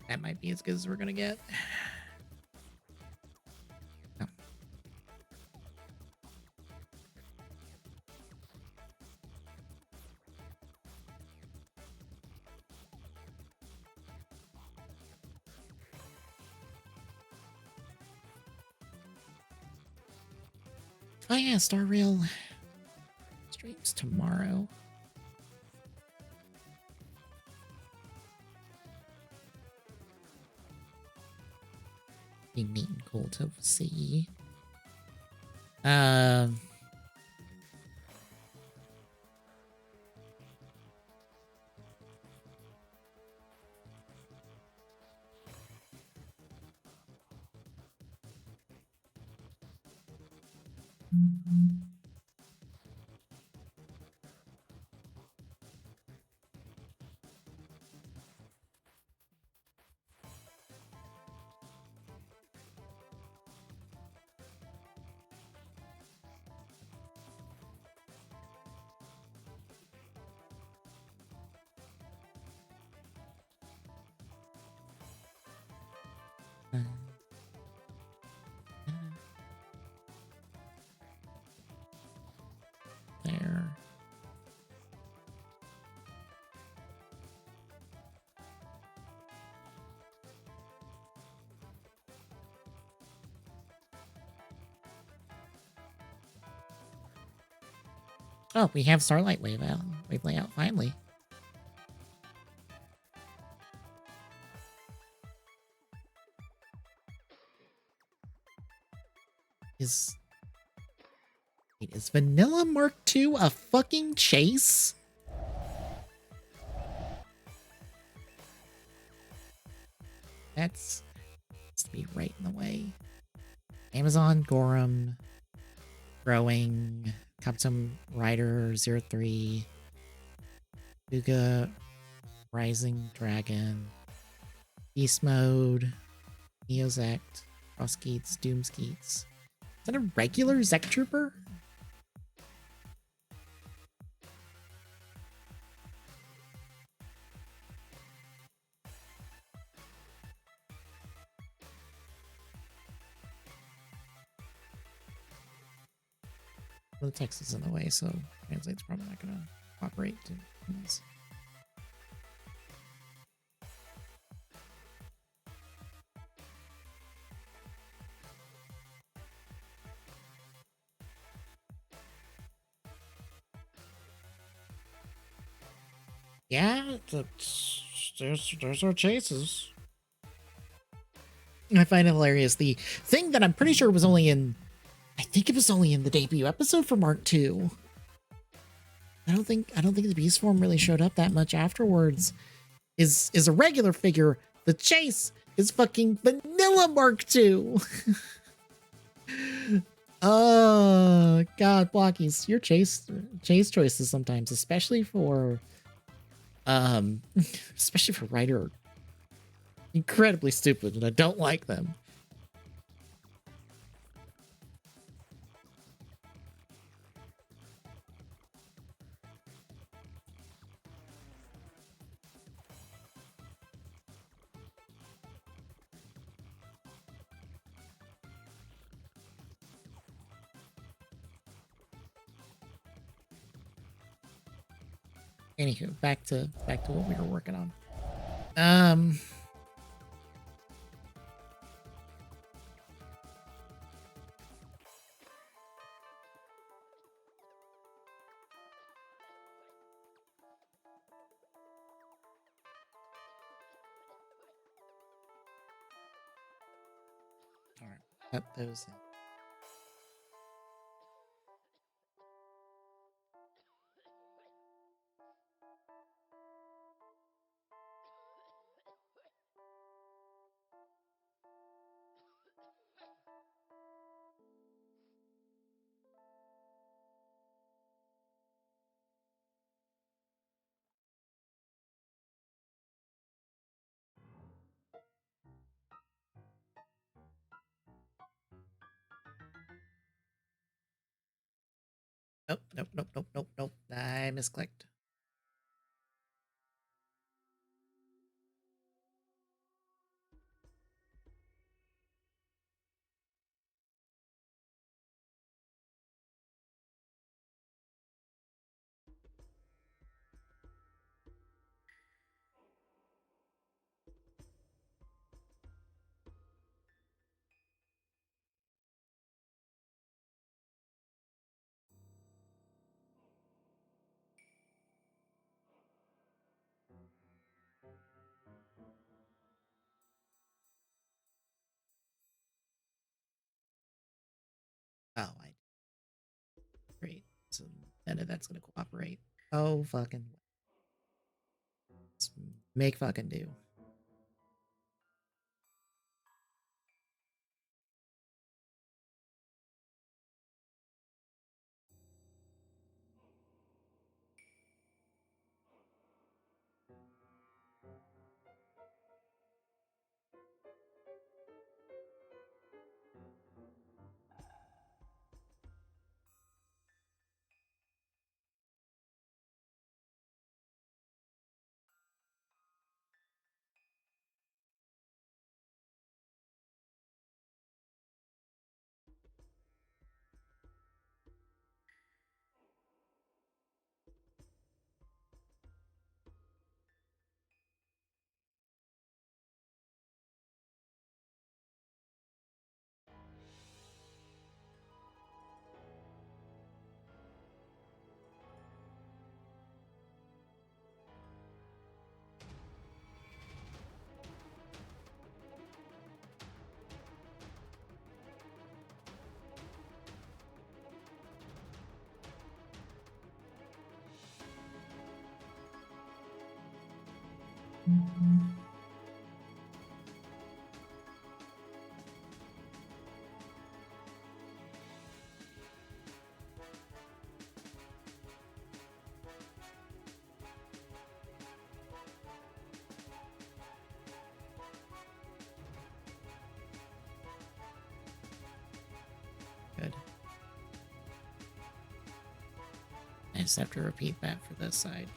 That might be as good as we're gonna get. No. Oh yeah, Star Rail streams tomorrow. Be neat and cool to see. Um. There. Oh, we have Starlight Wave out. Wave layout finally. Is wait, is Vanilla Mark II a fucking chase? That's to be right in the way. Amazon Gorum, Growing, Custom Rider 03, Yuga, Rising Dragon, Beast Mode, Neozect, Frostgeats, Doomskeets. Is that a regular Zek Trooper? Well, the text is in the way, so Translate's probably not going to operate to this. Yeah, there's our chases. I find it hilarious. The thing that I'm pretty sure was only in, I think it was only in the debut episode for Mark II. I don't think the beast form really showed up that much afterwards. Is a regular figure. The chase is fucking vanilla Mark II. Oh God, Blockies, your chase choices sometimes, especially for Ryder, are incredibly stupid, and I don't like them. Anywho, back to what we were working on. All right, cut those in. Nope. I misclicked. Oh, great. So none of that's gonna cooperate. Oh, fucking. Let's make fucking do. Good. I just have to repeat that for this side.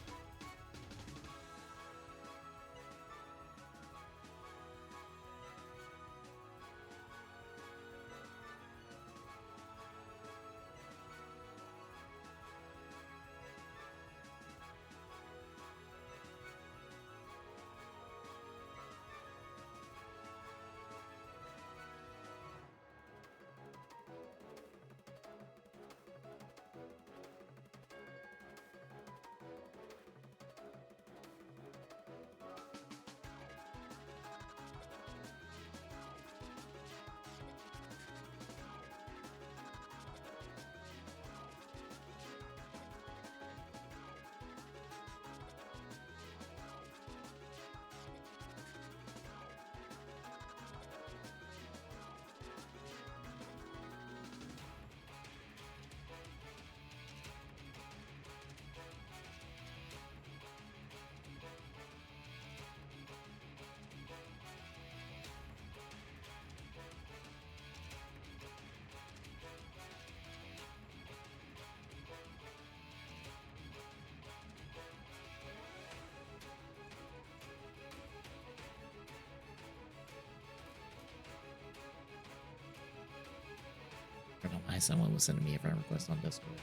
why someone was sending me a friend request on Discord.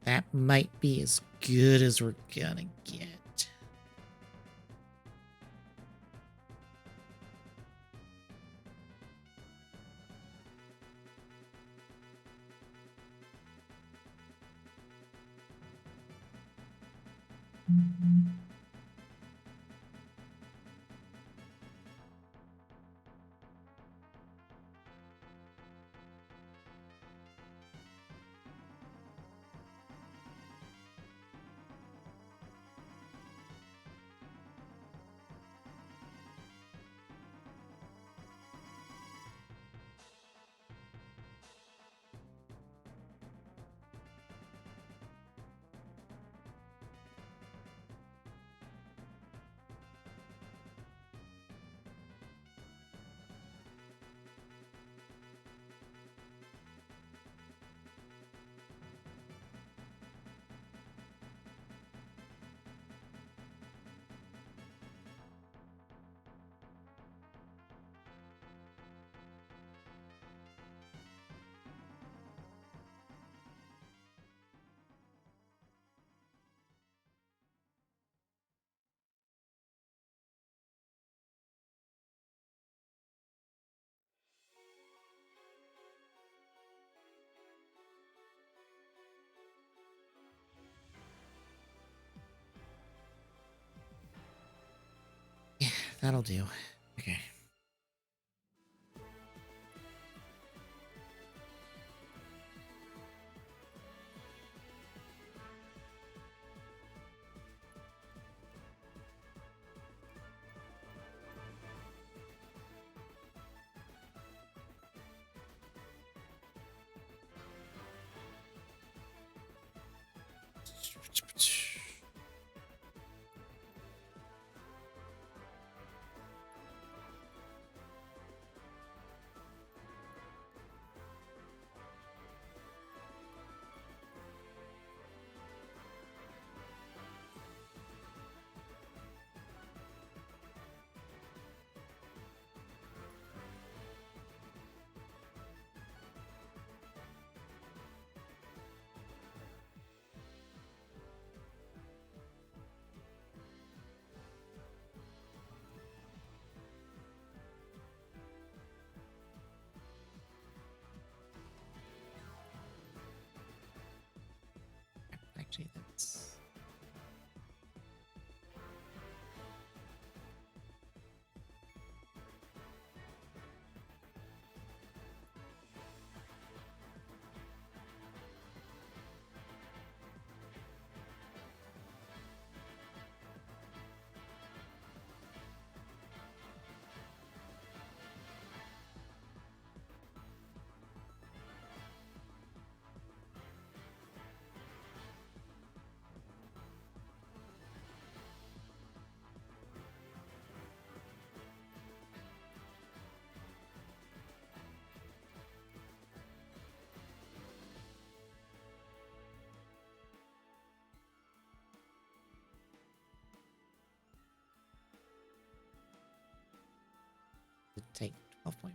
That might be as good as we're gonna get. Yeah, that'll do. Okay. Actually, that's... take 12.51.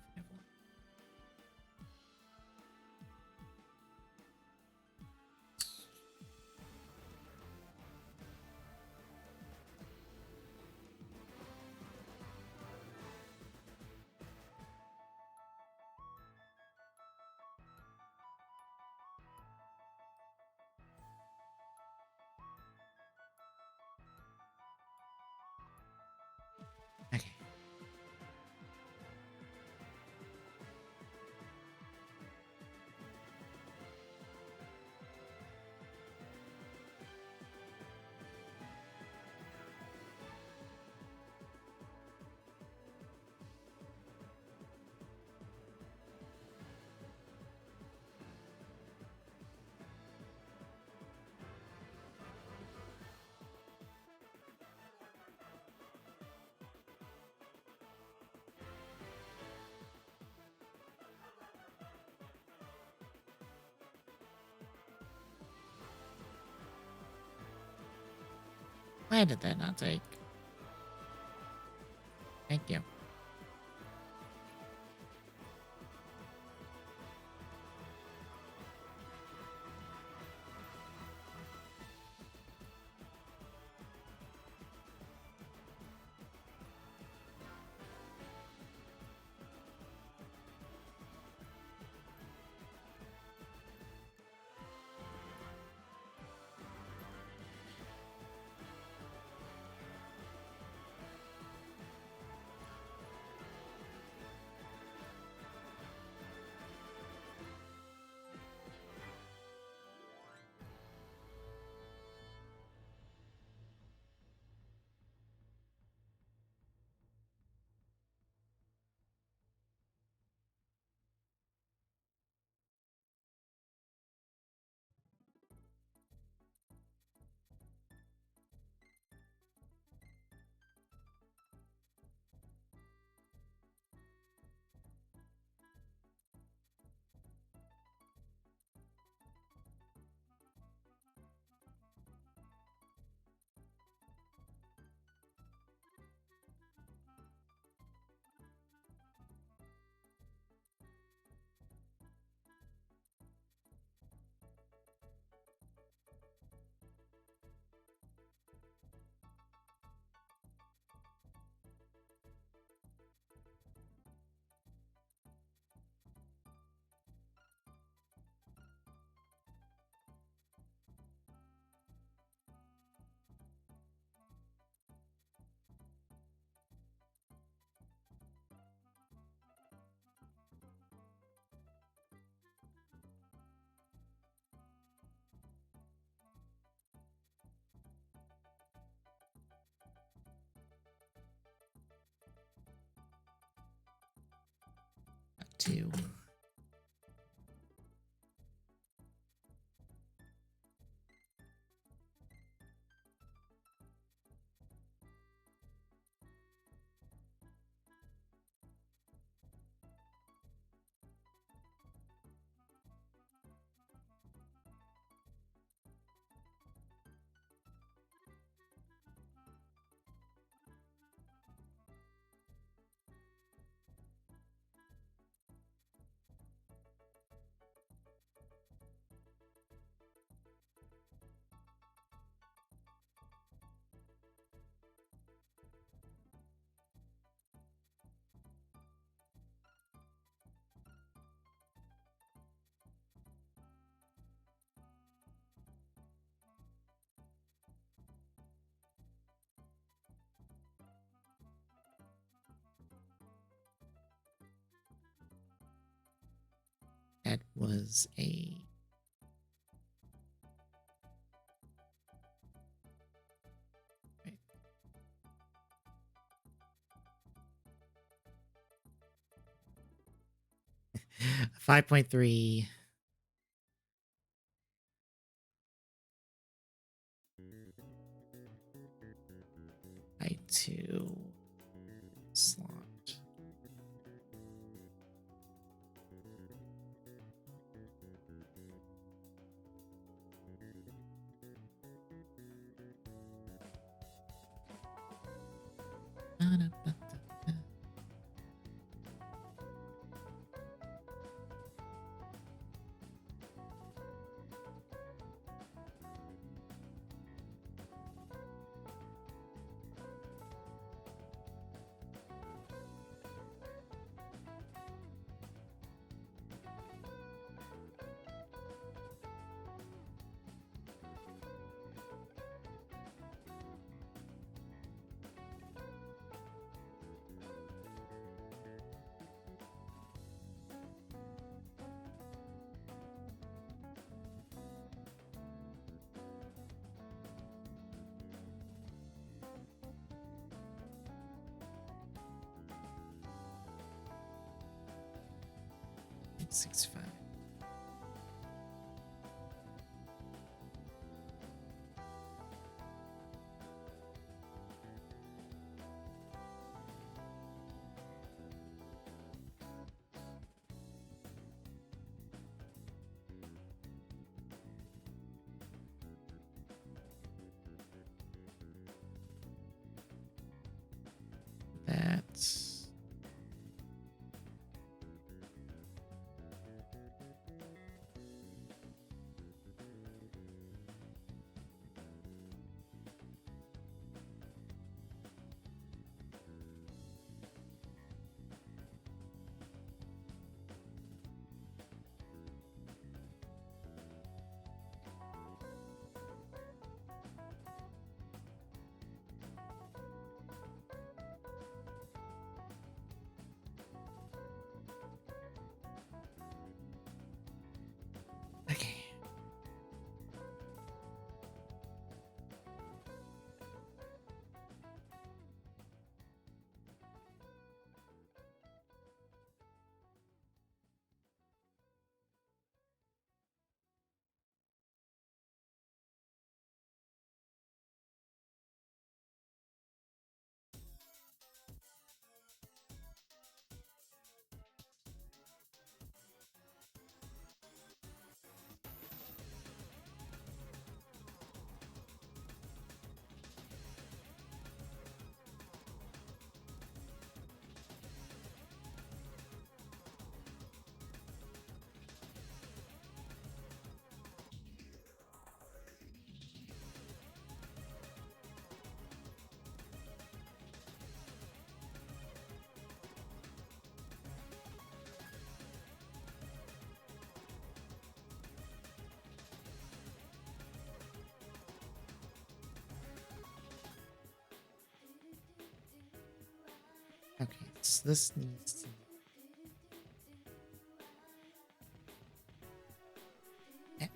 Okay. Why did that not take? Thank you. 2. That was a... Right. 5.3. I2 slot. Six five. That's... Okay. Okay, so this needs to... Yeah.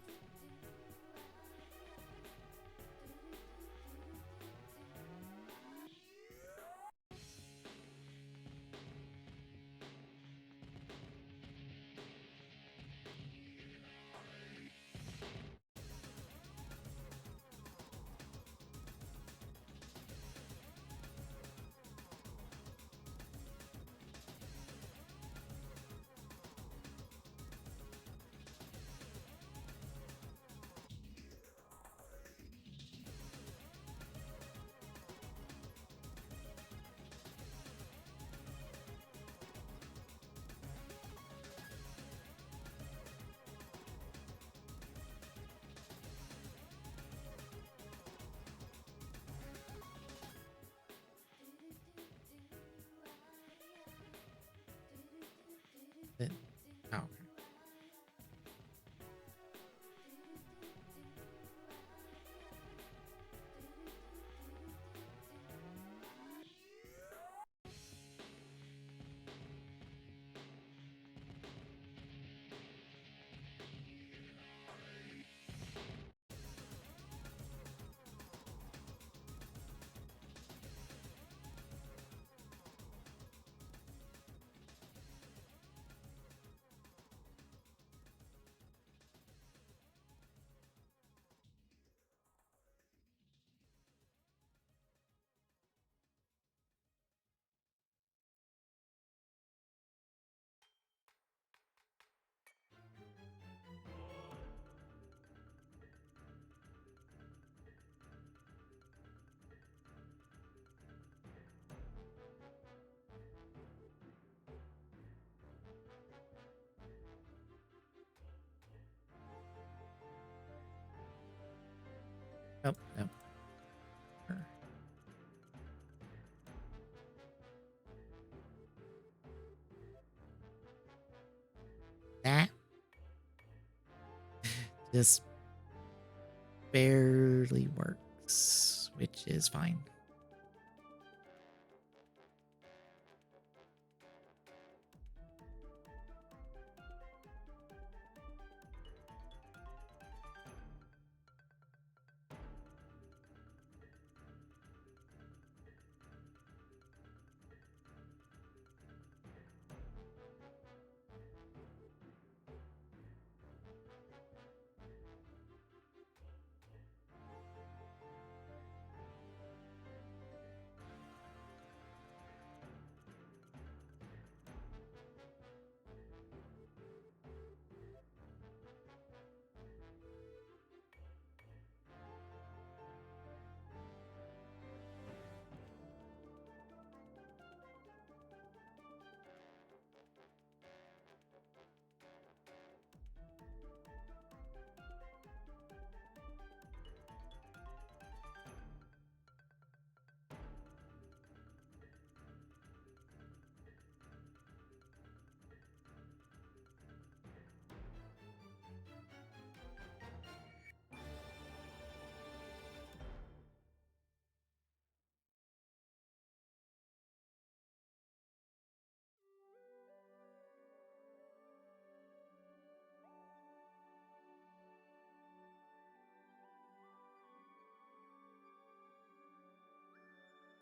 Oh, no. That just barely works, which is fine.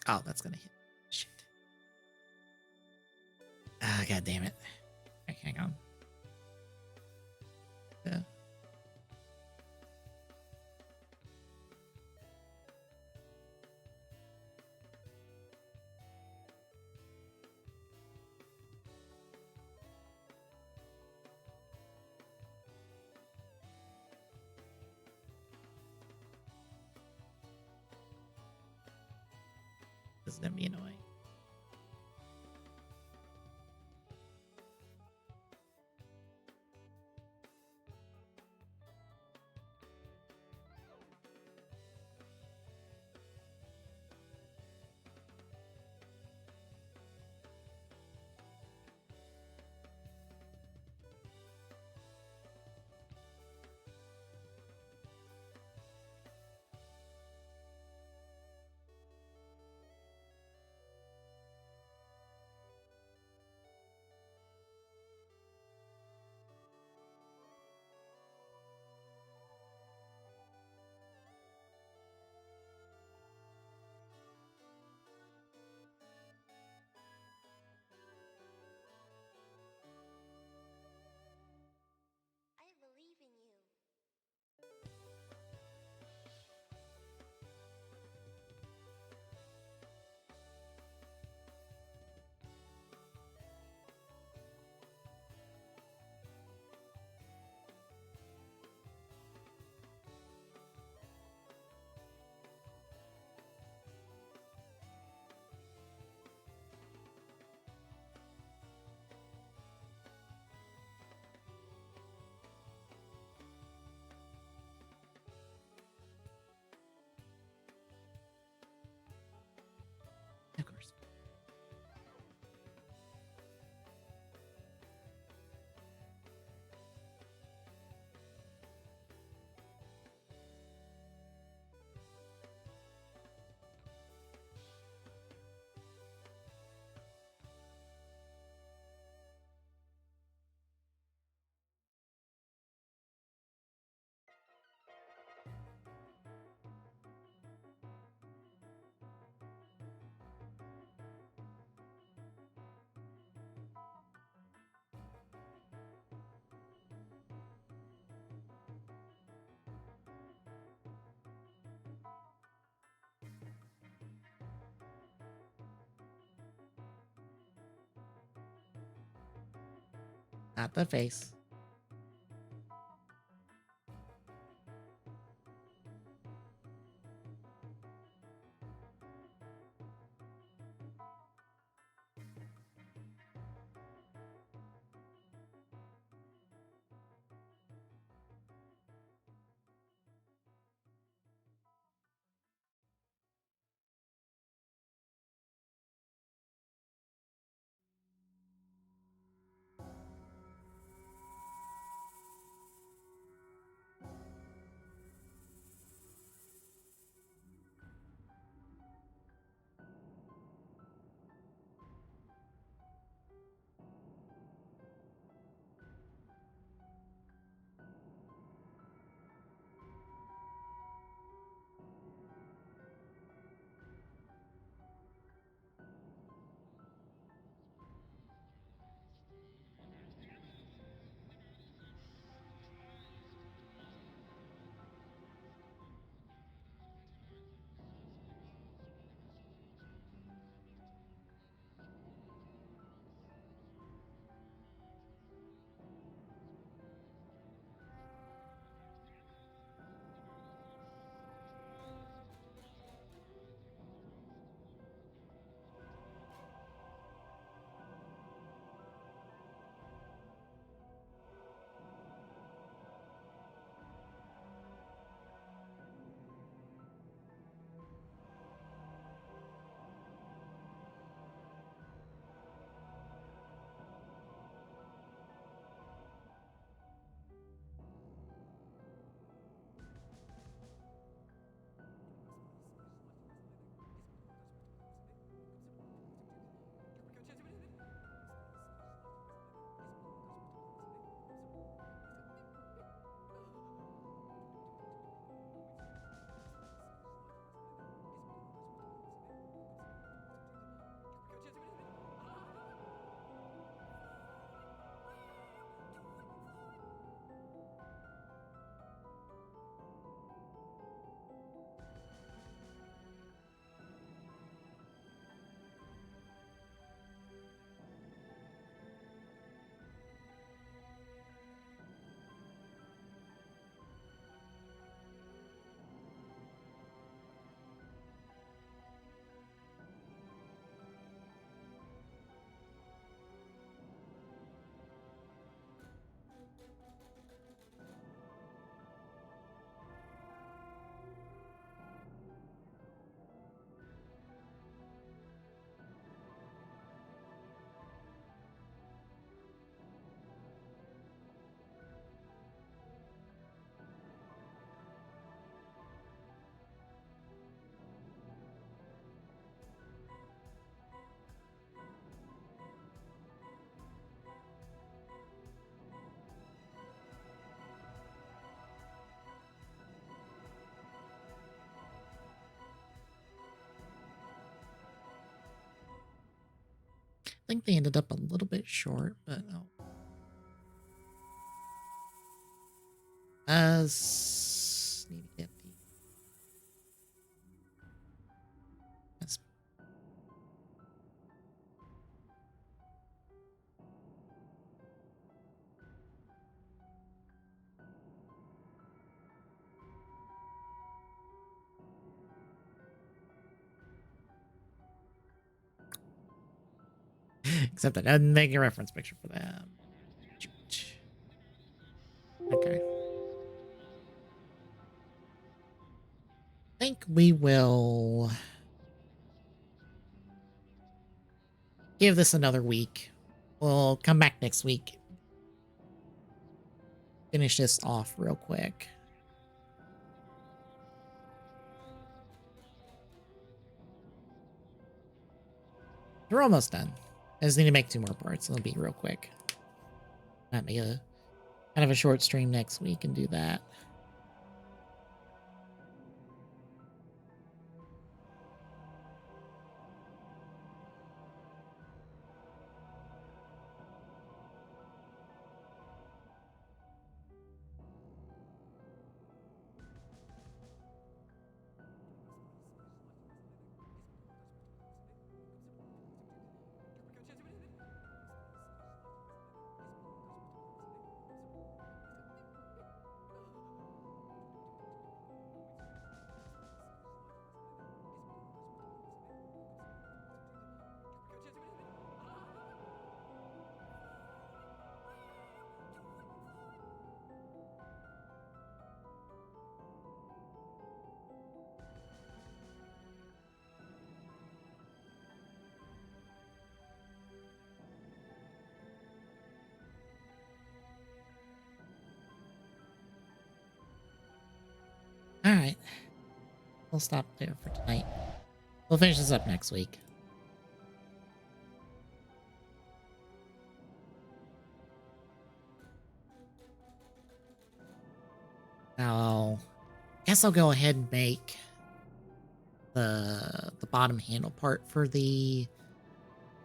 Oh, that's gonna hit. Shit. Ah, god damn it. Okay, hang on. Yeah. This is gonna be annoying. I believe in you. Of course. Not the face. think they ended up a little bit short, but need to get the that's except I didn't make a reference picture for them. Okay. I think we will give this another week. We'll come back next week. Finish this off real quick. We're almost done. I just need to make 2 more parts. It'll be real quick. Might make a kind of a short stream next week and do that. Alright. We'll stop there for tonight. We'll finish this up next week. Now, I guess I'll go ahead and make the bottom handle part for the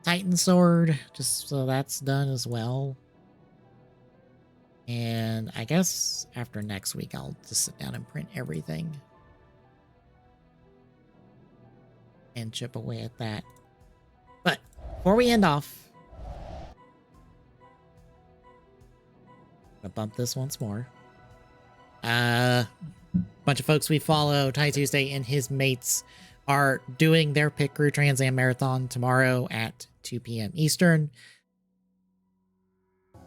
Titan sword, just so that's done as well. And I guess after next week, I'll just sit down and print everything and chip away at that. But before we end off, I'm gonna bump this once more. Bunch of folks we follow, Ty Tuesday and his mates, are doing their Pit Crew Trans Am Marathon tomorrow at 2 p.m. Eastern.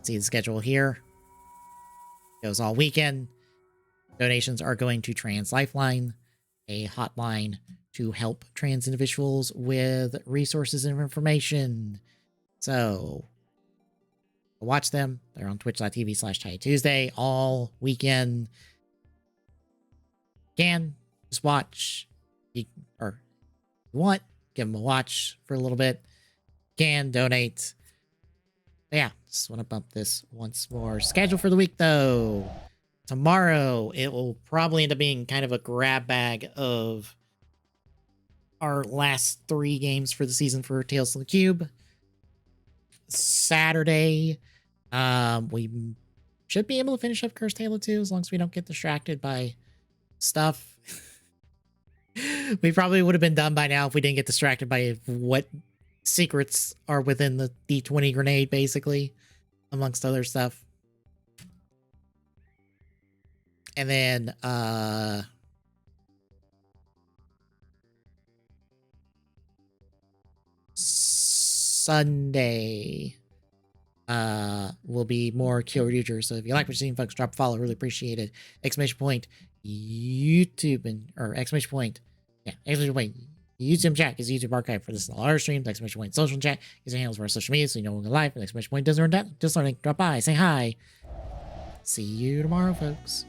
See the schedule here. Goes all weekend. Donations are going to Trans Lifeline, a hotline to help trans individuals with resources and information. So watch them. They're on twitch.tv/TyTuesday all weekend. Can just watch, or if you want, give them a watch for a little bit. Can donate. But yeah, just want to bump this once more. Schedule for the week, though. Tomorrow, it will probably end up being kind of a grab bag of our last 3 games for the season for Tales of the Cube. Saturday, we should be able to finish up Cursed Halo 2 as long as we don't get distracted by stuff. We probably would have been done by now if we didn't get distracted by what secrets are within the D20 grenade, basically, amongst other stuff. And then Sunday will be more Kyoryuger. So if you like what you're seeing, folks, drop a follow. Really appreciate it. Exclamation point YouTube or exclamation point YouTube chat is YouTube archive for this and all our streams. Exclamation point social chat is handles for our social media so you know we're live. And exclamation point doesn't learn, drop by, say hi. See you tomorrow, folks.